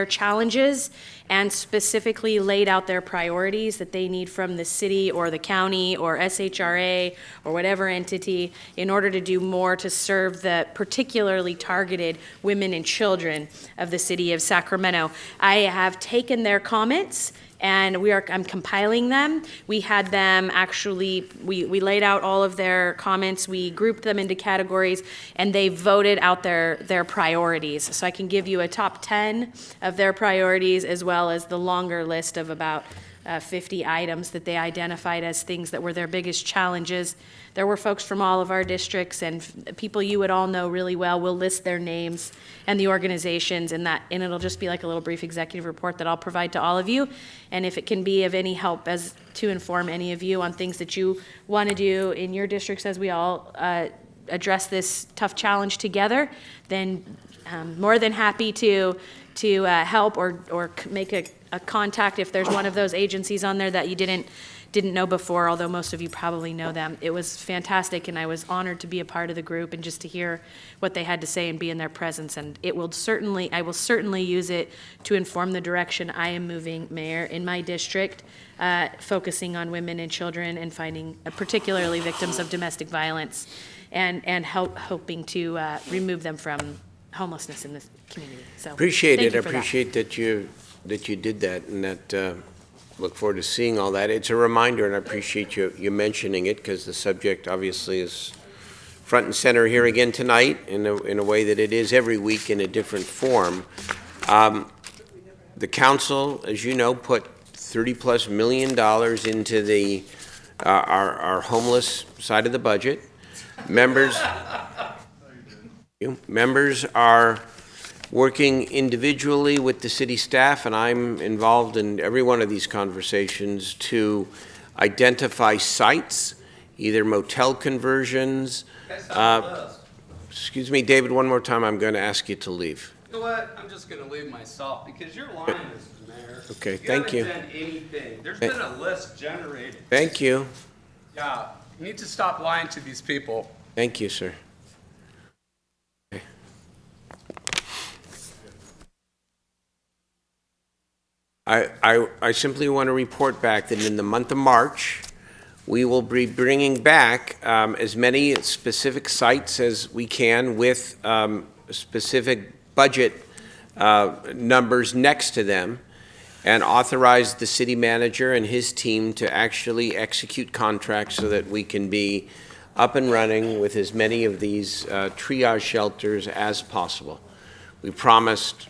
challenges and specifically laid out their priorities that they need from the city or the county or SHRA or whatever entity in order to do more to serve the particularly targeted women and children of the city of Sacramento. I have taken their comments and I'm compiling them. We had them actually, we laid out all of their comments, we grouped them into categories, and they voted out their priorities. So I can give you a top 10 of their priorities, as well as the longer list of about 50 items that they identified as things that were their biggest challenges. There were folks from all of our districts and people you would all know really well. We'll list their names and the organizations, and it'll just be like a little brief executive report that I'll provide to all of you. And if it can be of any help as to inform any of you on things that you want to do in your districts as we all address this tough challenge together, then more than happy to help or make a contact if there's one of those agencies on there that you didn't know before, although most of you probably know them. It was fantastic, and I was honored to be a part of the group and just to hear what they had to say and be in their presence. And I will certainly use it to inform the direction I am moving, Mayor, in my district, focusing on women and children and finding particularly victims of domestic violence and hoping to remove them from homelessness in this community. So Appreciate thank it. I you for that. appreciate that you did that, and that look forward to seeing all that. It's a reminder, and I appreciate you mentioning it, because the subject obviously is front and center here again tonight in a way that it is every week in a different form. The council, as you know, put $30+ million into our homeless side of the budget. Members are working individually with the city staff, and I'm involved in every one of these conversations to identify sites, either motel conversions. Excuse me, David, one more time, I'm going to ask you to leave. You know what? I'm just going to leave myself because you're lying, Mr. Mayor. Okay, thank you. You haven't done anything. There's been a list generated. Thank you. Yeah, you need to stop lying to these people. Thank you, sir. Okay. I simply want to report back that in the month of March, we will be bringing back as many specific sites as we can with specific budget numbers next to them, and authorize the city manager and his team to actually execute contracts so that we can be up and running with as many of these triage shelters as possible. We promised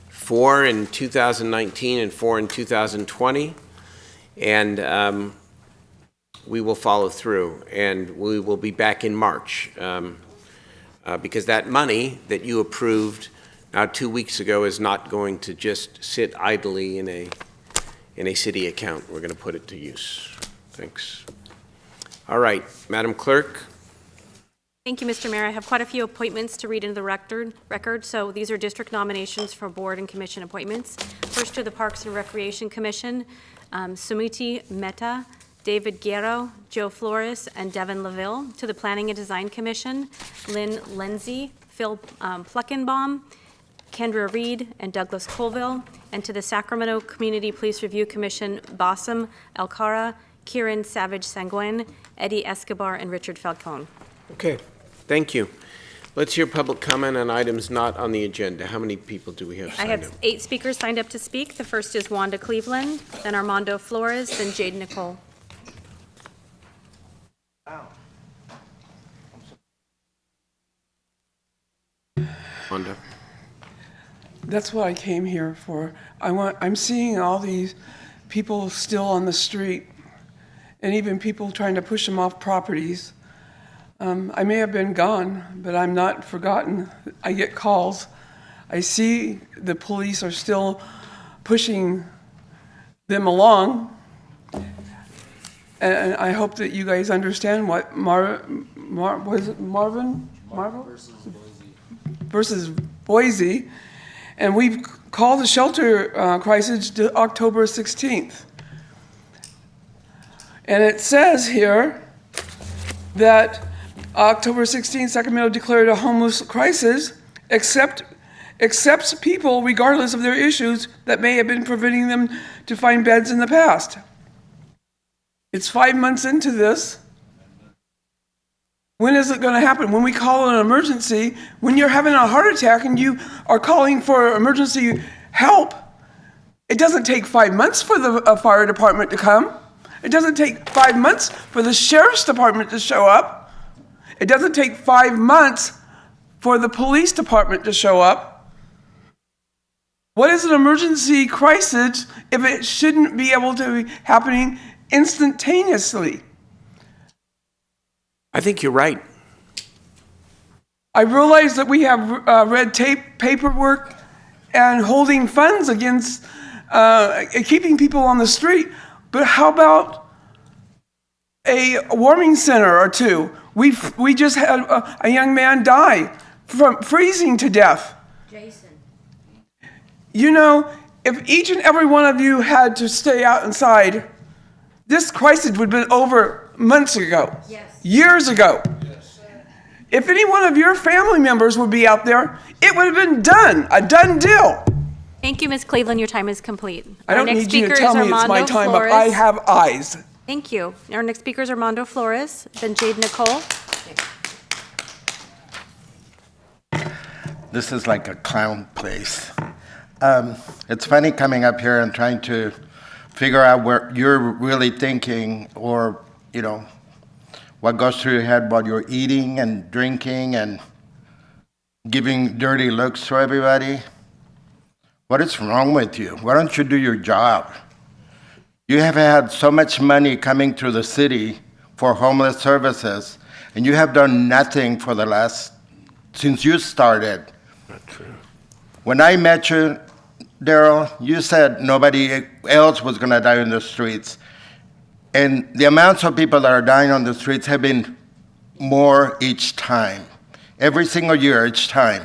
4 in 2019 and 4 in 2020, and we will follow through, and we will be back in March because that money that you approved 2 weeks ago is not going to just sit idly in a city account. We're going to put it to use. Thanks. All right, Madam Clerk. Thank you, Mr. Mayor. I have quite a few appointments to read into the record. So these are district nominations for board and commission appointments. First to the Parks and Recreation Commission, Sumiti Mehta, David Guerrero, Joe Flores, and Devin LaVille. To the Planning and Design Commission, Lynn Lindsay, Phil Pluckenbaum, Kendra Reed, and Douglas Colville. And to the Sacramento Community Police Review Commission, Bassem Alcara, Kieran Savage Sanguen, Eddie Escobar, and Richard Falcone. Okay, thank you. Let's hear public comment on items not on the agenda. How many people do we have I signed have up? 8 speakers signed up to speak. The first is Wanda Cleveland, then Armando Flores, then Jade Nicole. Wanda. That's what I came here for. I'm seeing all these people still on the street, and even people trying to push them off properties. I may have been gone, but I'm not forgotten. I get calls. I see the police are still pushing them along, and I hope that you guys understand what was it Marvin versus Boise, and we've called the shelter crisis to October 16th. And it says here that October 16th, Sacramento declared a homeless crisis, accepts people regardless of their issues that may have been preventing them to find beds in the past. It's 5 months into this. When is it going to happen? When we call an emergency, when you're having a heart attack and you are calling for emergency help, it doesn't take 5 months for the fire department to come. It doesn't take 5 months for the sheriff's department to show up. It doesn't take 5 months for the police department to show up. What is an emergency crisis if it shouldn't be able to be happening instantaneously? I think you're right. I realize that we have red tape, paperwork, and holding funds against keeping people on the street, but how about a warming center or two? We just had a young man die from freezing to death. Jason. You know, if each and every one of you had to stay out inside, this crisis would have been over months ago, years ago. If any one of your family members would be out there, it would have been done, a done deal. Thank you, Ms. Cleveland. Your time is complete. I don't need you to tell me it's my time, but I have eyes. Thank you. Our next speaker is Armando Flores, then Jade Nicole. This is like a clown place. It's funny coming up here and trying to figure out where you're really thinking, or, you know, what goes through your head while you're eating and drinking and giving dirty looks to everybody. What is wrong with you? Why don't you do your job? You have had so much money coming through the city for homeless services, and you have done nothing for the last, since you started. Not true. When I met you, Daryl, you said nobody else was going to die in the streets. And the amounts of people that are dying on the streets have been more each time. Every single year, each time.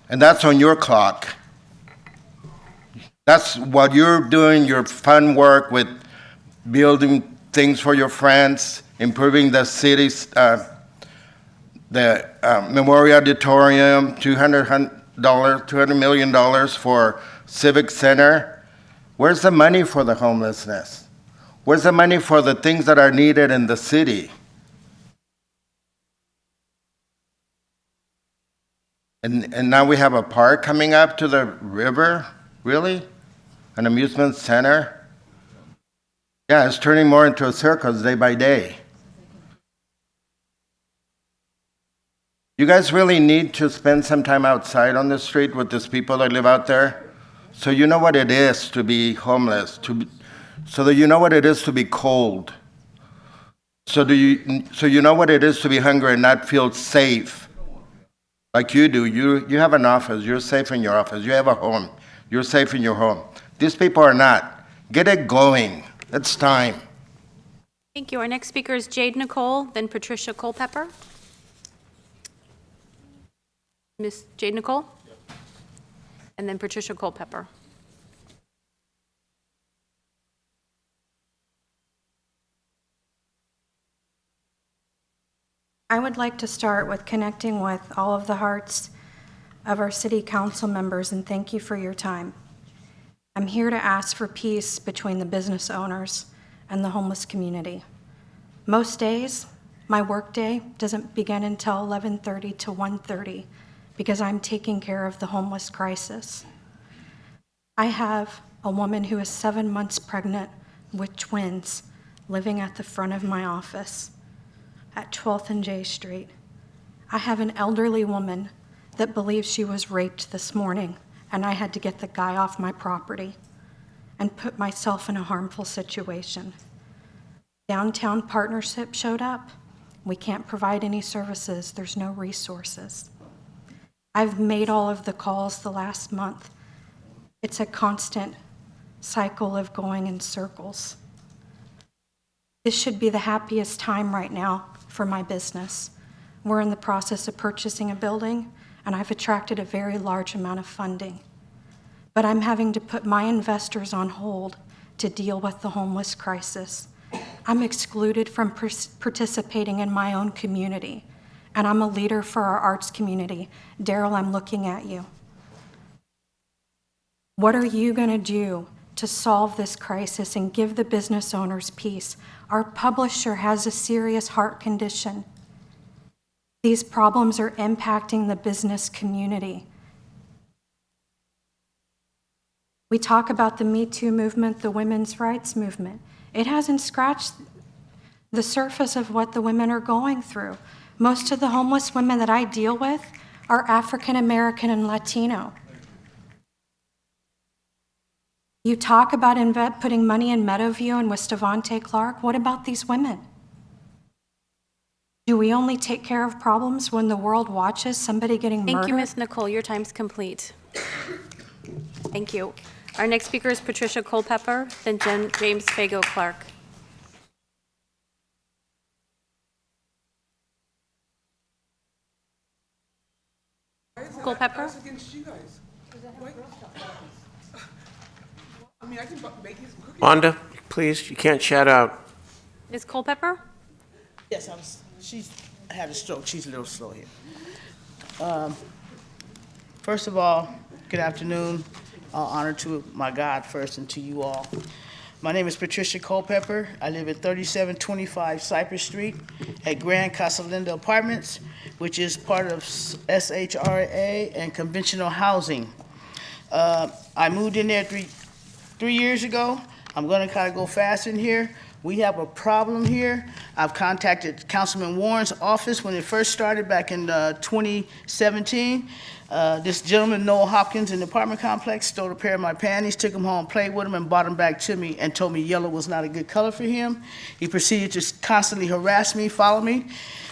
And that's on your clock. That's what you're doing, your fun work with building things for your friends, improving the city's, the Memorial Auditorium, $200 million for Civic Center. Where's the money for the homelessness? Where's the money for the things that are needed in the city? And now we have a park coming up to the river? Really? An amusement center? Yeah, it's turning more into a circus day by day. You guys really need to spend some time outside on the street with these people that live out there, so you know what it is to be homeless, so that you know what it is to be cold, so you know what it is to be hungry and not feel safe like you do. You have an office, you're safe in your office, you have a home, you're safe in your home. These people are not. Get it going. It's time. Thank you. Our next speaker is Jade Nicole, then Patricia Culpepper. Ms. Jade Nicole? And then Patricia Culpepper. I would like to start with connecting with all of the hearts of our city council members and thank you for your time. I'm here to ask for peace between the business owners and the homeless community. Most days, my workday doesn't begin until 11:30 to 1:30 because I'm taking care of the homeless crisis. I have a woman who is 7 months pregnant with twins living at the front of my office at 12th and J Street. I have an elderly woman that believes she was raped this morning, and I had to get the guy off my property and put myself in a harmful situation. Downtown Partnership showed up. We can't provide any services. There's no resources. I've made all of the calls the last month. It's a constant cycle of going in circles. This should be the happiest time right now for my business. We're in the process of purchasing a building, and I've attracted a very large amount of funding. But I'm having to put my investors on hold to deal with the homeless crisis. I'm excluded from participating in my own community, and I'm a leader for our arts community. Daryl, I'm looking at you. What are you going to do to solve this crisis and give the business owners peace? Our publisher has a serious heart condition. These problems are impacting the business community. We talk about the Me Too movement, the women's rights movement. It hasn't scratched the surface of what the women are going through. Most of the homeless women that I deal with are African American and Latino. You talk about putting money in Meadowview and with Stavante Clark. What about these women? Do we only take care of problems when the world watches somebody getting murdered? Thank you, Ms. Nicole. Your time's complete. Thank you. Our next speaker is Patricia Culpepper, then James Fago Clark. Culpepper? I mean, I can make his cookies. Wanda, please, you can't shout out. Ms. Culpepper? Yes, she's had a stroke. She's a little slow here. First of all, good afternoon. All honor to my God first and to you all. My name is Patricia Culpepper. I live at 3725 Cypress Street at Grand Casa Linda Apartments, which is part of SHRA and conventional housing. I moved in there three years ago. I'm going to kind of go fast in here. We have a problem here. I've contacted Councilman Warren's office when it first started back in 2017. This gentleman, Noah Hopkins, in the apartment complex, stole a pair of my panties, took them home, played with them, and brought them back to me and told me yellow was not a good color for him. He proceeded to constantly harass me, follow me.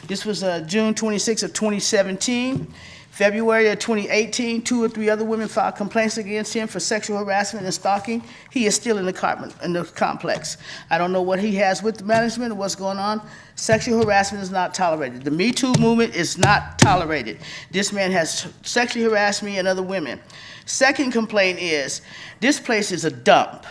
This was June 26 of 2017. February of 2018, 2 or 3 other women filed complaints against him for sexual harassment and stalking. He is still in the complex. I don't know what he has with the management or what's going on. Sexual harassment is not tolerated. The Me Too movement is not tolerated. This man has sexually harassed me and other women. Second complaint is, this place is a dump.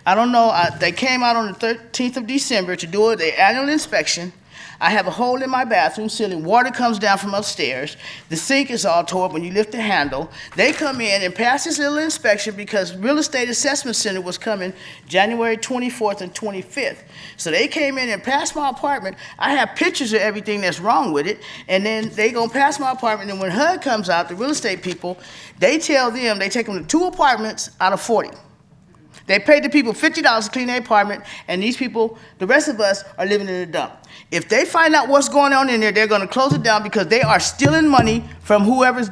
I don't know, they came out on the 13th of December to do their annual inspection. I have a hole in my bathroom ceiling. Water comes down from upstairs. The sink is all tore up when you lift the handle. They come in and pass this little inspection because Real Estate Assessment Center was coming January 24th and 25th. So they came in and passed my apartment. I have pictures of everything that's wrong with it. And then they gonna pass my apartment. And when HUD comes out, the real estate people, they tell them, they take them to 2 apartments out of 40. They paid the people $50 to clean their apartment, and these people, the rest of us, are living in a dump. If they find out what's going on in there, they're going to close it down because they are stealing money from whoever's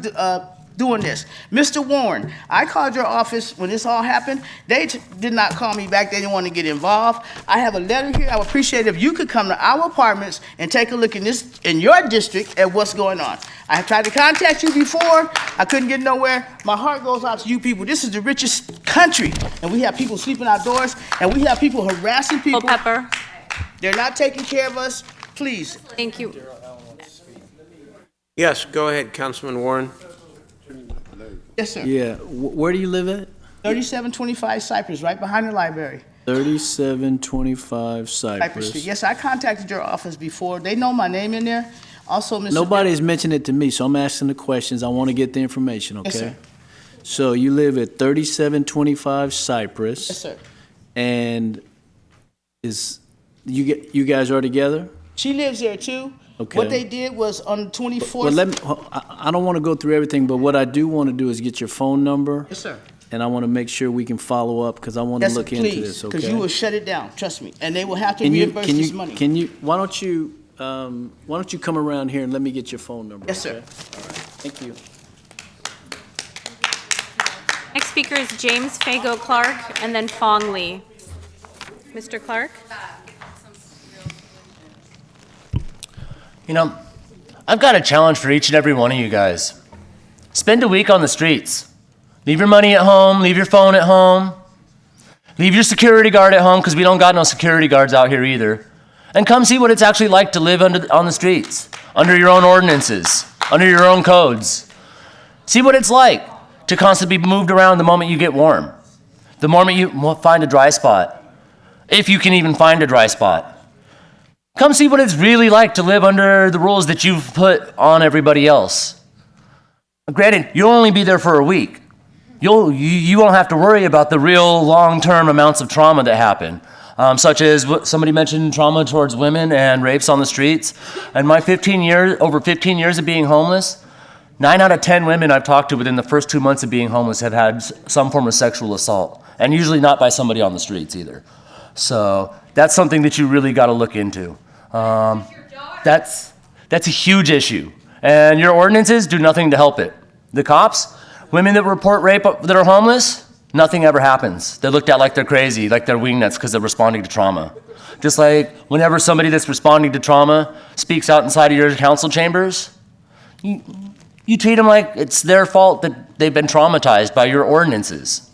doing this. Mr. Warren, I called your office when this all happened. They did not call me back. They didn't want to get involved. I have a letter here. I would appreciate it if you could come to our apartments and take a look in your district at what's going on. I have tried to contact you before. I couldn't get nowhere. My heart goes out to you people. This is the richest country, and we have people sleeping outdoors, and we have people harassing people. Culpepper. They're not taking care of us. Please. Thank you. Yes, go ahead, Councilman Warren. Yes, sir. Yeah, where do you live at? 3725 Cypress, right behind the library. 3725 Cypress. Street. Yes, I contacted your office before. They know my name in there. Also, Mr. Nobody's mentioned it to me, so I'm asking the questions. I want to get the information, okay? Yes, sir. So you live at 3725 Cypress. Yes, sir. And you guys are together? She lives there too. Okay. What they did was on the 24th. Well, I don't want to go through everything, but what I do want to do is get your phone number. Yes, sir. And I want to make sure we can follow up because I want to look into this, okay? Because you will shut it down, trust me. And they will have to reimburse this money. Why don't you come around here and let me get your phone number? Yes, okay? sir. All right. Thank you. Next speaker is James Fago Clark, and then Fong Lee. Mr. Clark? You know, I've got a challenge for each and every one of you guys. Spend a week on the streets. Leave your money at home, leave your phone at home, leave your security guard at home, because we don't got no security guards out here either. And come see what it's actually like to live on the streets, under your own ordinances, under your own codes. See what it's like to constantly be moved around the moment you get warm, the moment you find a dry spot, if you can even find a dry spot. Come see what it's really like to live under the rules that you've put on everybody else. Granted, you'll only be there for a week. You won't have to worry about the real long-term amounts of trauma that happen, such as what somebody mentioned, trauma towards women and rapes on the streets. And my over 15 years of being homeless, 9 out of 10 women I've talked to within the first 2 months of being homeless have had some form of sexual assault, and usually not by somebody on the streets either. So that's something that you really got to look into. That's a huge issue, and your ordinances do nothing to help it. The cops, women that report rape that are homeless, nothing ever happens. They're looked at like they're crazy, like they're wingnuts because they're responding to trauma. Just like whenever somebody that's responding to trauma speaks out inside of your council chambers, you treat them like it's their fault that they've been traumatized by your ordinances.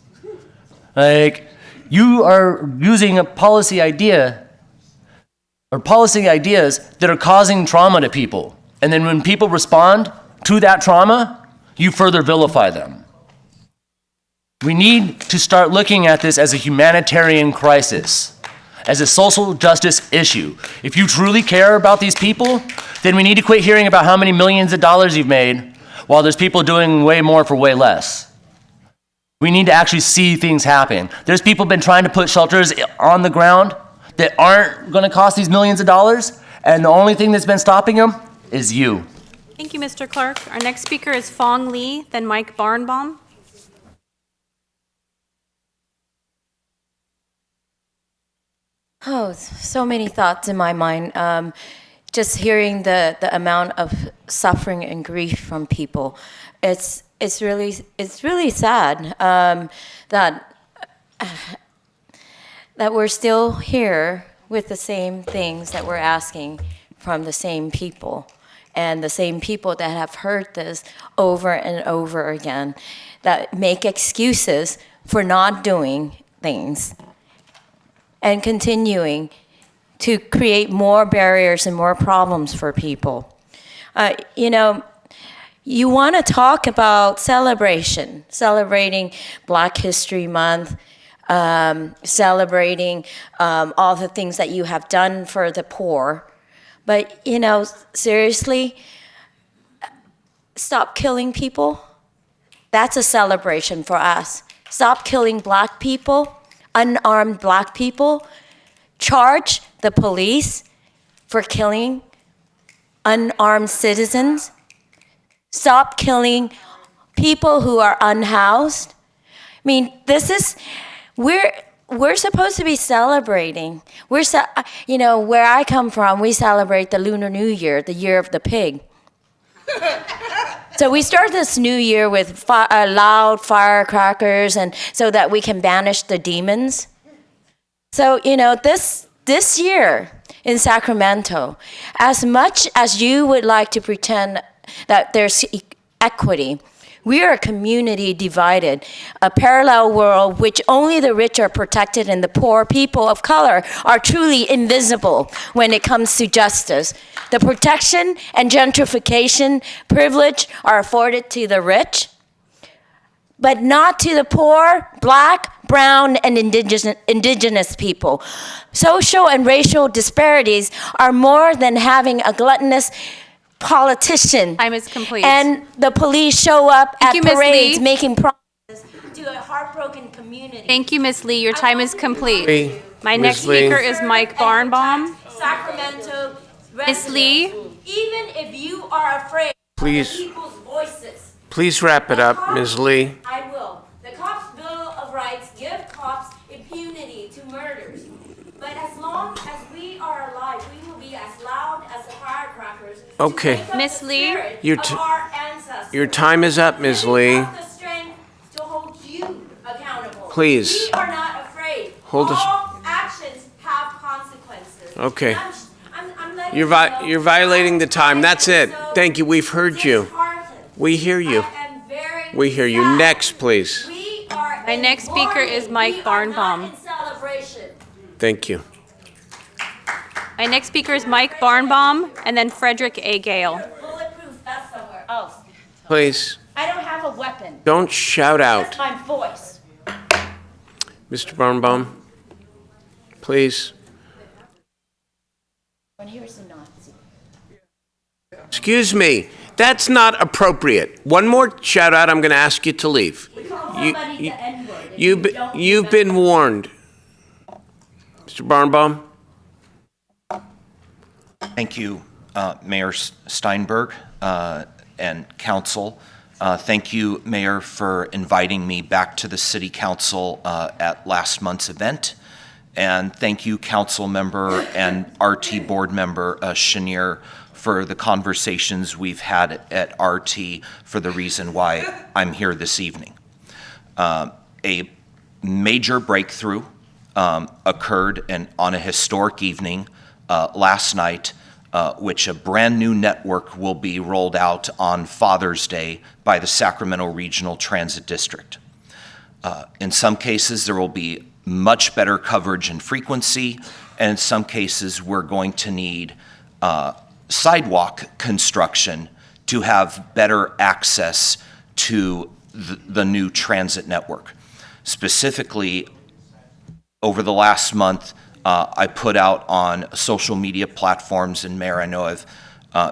Like, you are using a policy idea or policy ideas that are causing trauma to people. And then when people respond to that trauma, you further vilify them. We need to start looking at this as a humanitarian crisis, as a social justice issue. If you truly care about these people, then we need to quit hearing about how many millions of dollars you've made while there's people doing way more for way less. We need to actually see things happen. There's people been trying to put shelters on the ground that aren't going to cost these millions of dollars, and the only thing that's been stopping them is you. Thank you, Mr. Clark. Our next speaker is Fong Lee, then Mike Barnbaum. Oh, so many thoughts in my mind. Just hearing the amount of suffering and grief from people, it's really sad that we're still here with the same things that we're asking from the same people, and the same people that have heard this over and over again, that make excuses for not doing things and continuing to create more barriers and more problems for people. You want to talk about celebrating Black History Month, celebrating all the things that you have done for the poor. But, seriously, stop killing people. That's a celebration for us. Stop killing Black people, unarmed Black people. Charge the police for killing unarmed citizens. Stop killing people who are unhoused. I mean, we're supposed to be celebrating. Where I come from, we celebrate the Lunar New Year, the year of the pig. So we start this new year with loud firecrackers, and so that we can banish the demons. So, this year in Sacramento, as much as you would like to pretend that there's equity, we are a community divided, a parallel world which only the rich are protected and the poor people of color are truly invisible when it comes to justice. The protection and gentrification privilege are afforded to the rich, but not to the poor, Black, brown, and indigenous people. Social and racial disparities are more than having a gluttonous politician. Time is complete. And the police show up at Ms. parades Lee. making promises to a heartbroken community. Thank you, Ms. Lee. Your time is complete. Lee. My Ms. next Lee. speaker is Mike Barnbaum. Sacramento Ms. Lee. Even if you are afraid Please. of the people's voices. Please wrap it up, Ms. Lee. I will. The Cops' Bill of Rights give cops impunity to murders. But as long as we are alive, we will be as loud as the firecrackers. Okay. Ms. Lee. Your time is up, Ms. Lee. The strength to hold you accountable. Please. We are not afraid. Hold us. All actions have consequences. Okay. I'm letting You're violating the time. That's it. Thank you. We've heard you. We hear you. We hear you. Next, please. My next speaker is Mike Barnbaum. Thank you. My next speaker is Mike Barnbaum, and then Frederick A. Gale. Bulletproof vest somewhere else. Please. I don't have a weapon. Don't shout out. That's my voice. Mr. Barnbaum, please. When here's the Nazi. Excuse me. That's not appropriate. One more shout out, I'm going to ask you to leave. You've been warned. Mr. Barnbaum? Thank you, Mayor Steinberg and Council. Thank you, Mayor, for inviting me back to the City Council at last month's event. And thank you, Council Member and RT Board Member Chenier, for the conversations we've had at RT for the reason why I'm here this evening. A major breakthrough occurred on a historic evening last night, which a brand new network will be rolled out on Father's Day by the Sacramento Regional Transit District. In some cases, there will be much better coverage and frequency, and in some cases, we're going to need sidewalk construction to have better access to the new transit network. Specifically, over the last month, I put out on social media platforms, and Mayor, I know I've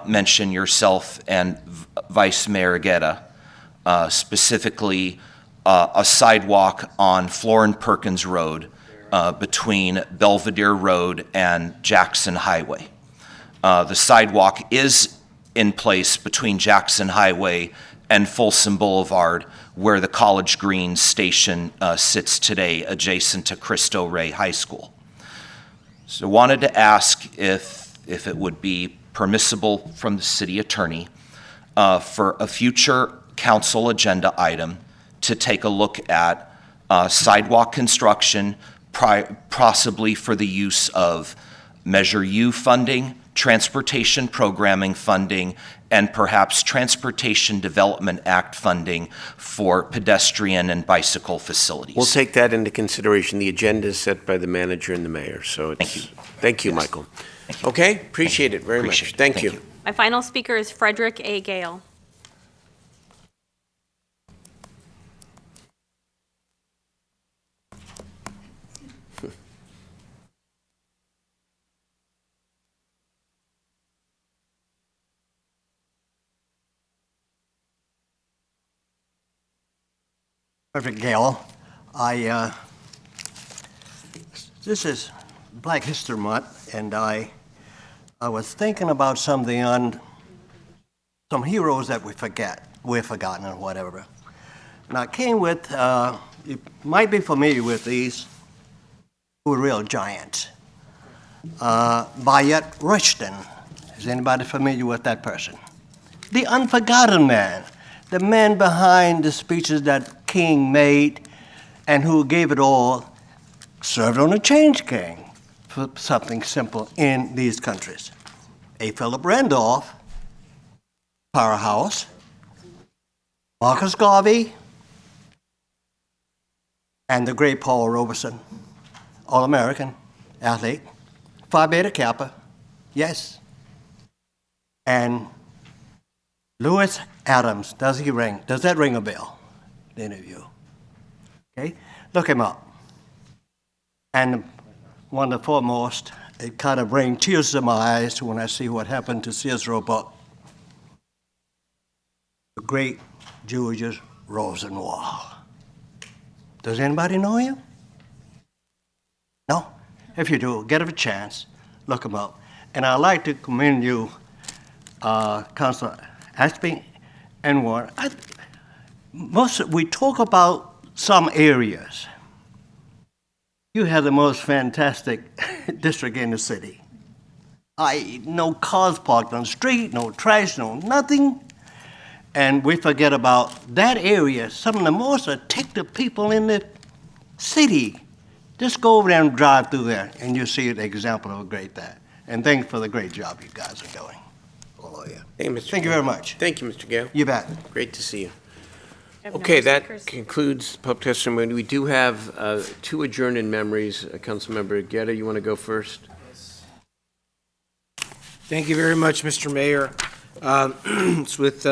mentioned yourself and Vice Mayor Guerra, specifically a sidewalk on Florin Perkins Road between Belvedere Road and Jackson Highway. The sidewalk is in place between Jackson Highway and Folsom Boulevard, where the College Green station sits today, adjacent to Cristo Rey High School. So wanted to ask if it would be permissible from the city attorney for a future council agenda item to take a look at sidewalk construction, possibly for the use of Measure U funding, transportation programming funding, and perhaps Transportation Development Act funding for pedestrian and bicycle facilities. We'll take that into consideration. The agenda is set by the manager and the mayor, so it's... Thank you, Michael. Okay, appreciate it very much. Thank you. My final speaker is Frederick A. Gale. Frederick Gale. This is Black History Month, and I was thinking about some heroes that we've forgotten or whatever. And I came with, you might be familiar with these, who are real giants. Bayard Rustin. Is anybody familiar with that person? The unforgotten man. The man behind the speeches that King made and who gave it all, served on a change king for something simple in these countries. A. Philip Randolph, powerhouse, Marcus Garvey, and the great Paul Robeson, All-American athlete, Phi Beta Kappa, yes. And Lewis Adams, does that ring a bell? Any of you? Okay, look him up. And one of the foremost, it kind of brings tears to my eyes when I see what happened to Sears Roebuck, the great Julius Rosenwald. Does anybody know him? No? If you do, get a chance, look him up. And I'd like to commend you, Councilor Ashby and Warren. We talk about some areas. You have the most fantastic district in the city. No cars parked on the street, no trash, no nothing. And we forget about that area, some of the most attractive people in the city. Just go over there and drive through there, and you'll see the example of a great that. And thanks for the great job you guys are doing. Allaya. Hey, Mr. Thank you very much. Thank you, Mr. Gale. You bet. Great to see you. I have no Okay, more that speakers. concludes public testimony. We do have two adjourned in memories. Councilmember Guerra, you want to go first? Thank you very much, Mr. Mayor. It's with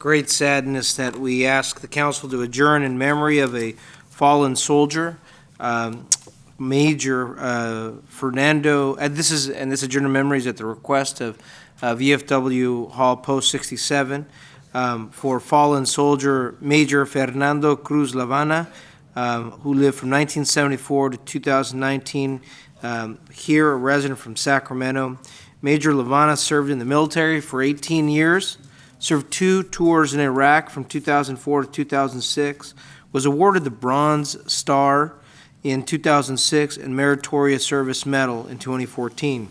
great sadness that we ask the council to adjourn in memory of a fallen soldier, Major Fernando. This adjourned in memory is at the request of VFW Hall Post 67 for fallen soldier Major Fernando Cruz Lavana, who lived from 1974 to 2019 here, a resident from Sacramento. Major Lavana served in the military for 18 years, served 2 tours in Iraq from 2004 to 2006, was awarded the Bronze Star in 2006 and Meritorious Service Medal in 2014.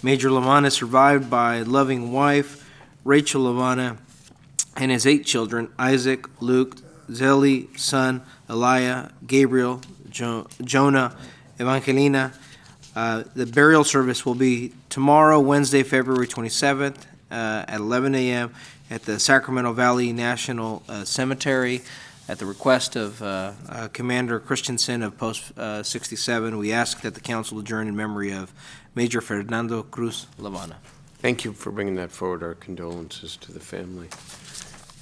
Major Lavana is survived by a loving wife, Rachel Lavana, and his 8 children, Isaac, Luke, Zelly, son, Allaya, Gabriel, Jonah, Evangelina. The burial service will be tomorrow, Wednesday, February 27th, at 11 a.m. at the Sacramento Valley National Cemetery. At the request of Commander Christensen of Post 67, we ask that the council adjourn in memory of Major Fernando Cruz Lavana. Thank you for bringing that forward. Our condolences to the family.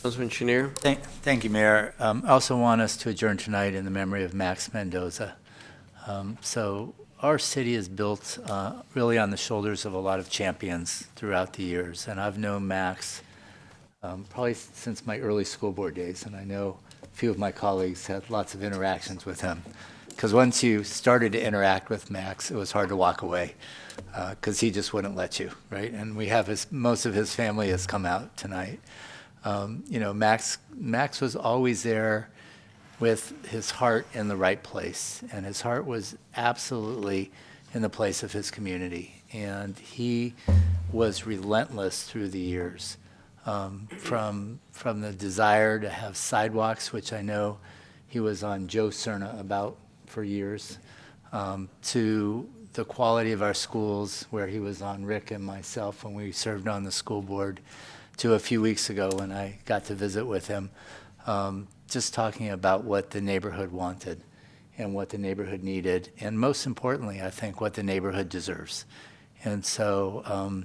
Councilman Chenier? Thank you, Mayor. I also want us to adjourn tonight in the memory of Max Mendoza. So our city is built really on the shoulders of a lot of champions throughout the years, and I've known Max probably since my early school board days, and I know a few of my colleagues had lots of interactions with him. Because once you started to interact with Max, it was hard to walk away because he just wouldn't let you, right? And we have most of his family has come out tonight. You know, Max was always there with his heart in the right place, and his heart was absolutely in the place of his community. And he was relentless through the years, from the desire to have sidewalks, which I know he was on Joe Cerna about for years, to the quality of our schools, where he was on Rick and myself when we served on the school board, to a few weeks ago when I got to visit with him, just talking about what the neighborhood wanted and what the neighborhood needed, and most importantly, I think, what the neighborhood deserves. And so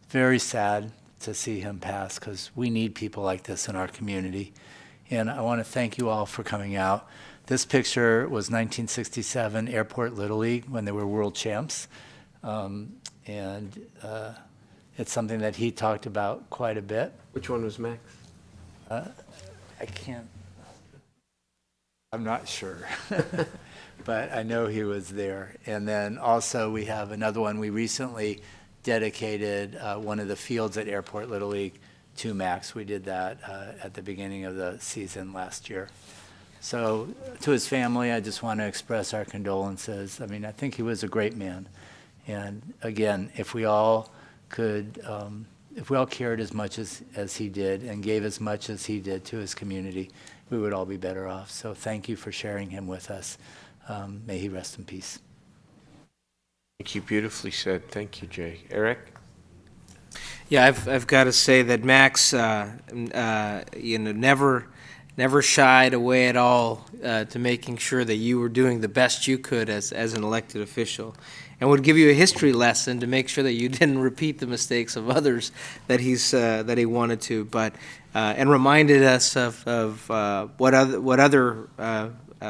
very sad to see him pass, because we need people like this in our community. And I want to thank you all for coming out. This picture was 1967 Airport Little League when they were world champs. It's something that he talked about quite a bit. Which one was Max? I'm not sure, but I know he was there. And then also we have another one. We recently dedicated one of the fields at Airport Little League to Max. We did that at the beginning of the season last year. So to his family, I just want to express our condolences. I mean, I think he was a great man. And again, if we all could, if we all cared as much as he did and gave as much as he did to his community, we would all be better off. So thank you for sharing him with us. May he rest in peace. Thank you. Beautifully said. Thank you, Jay. Eric? Yeah, I've got to say that Max, never shied away at all to making sure that you were doing the best you could as an elected official, and would give you a history lesson to make sure that you didn't repeat the mistakes of others that he wanted to, but and reminded us of what other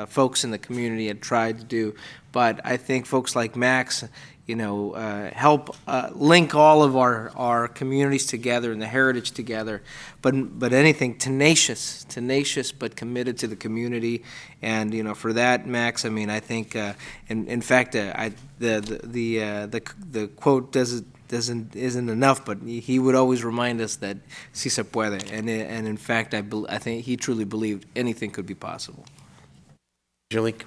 folks in the community had tried to do. But I think folks like Max, help link all of our communities together and the heritage together. But anything tenacious, but committed to the community. And for that, Max, I mean, I think, in fact, the quote isn't enough. But he would always remind us that si se puede. And in fact, I think he truly believed anything could be possible. Angelique?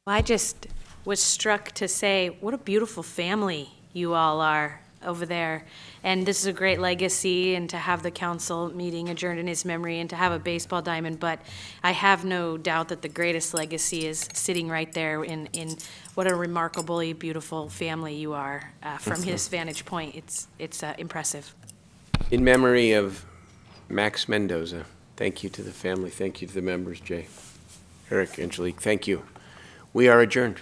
Well, I just was struck to say, what a beautiful family you all are over there. And this is a great legacy, and to have the council meeting adjourned in his memory and to have a baseball diamond. But I have no doubt that the greatest legacy is sitting right there in what a remarkably beautiful family you are from his vantage point. It's impressive. In memory of Max Mendoza, thank you to the family. Thank you to the members, Jay. Eric, Angelique, thank you. We are adjourned.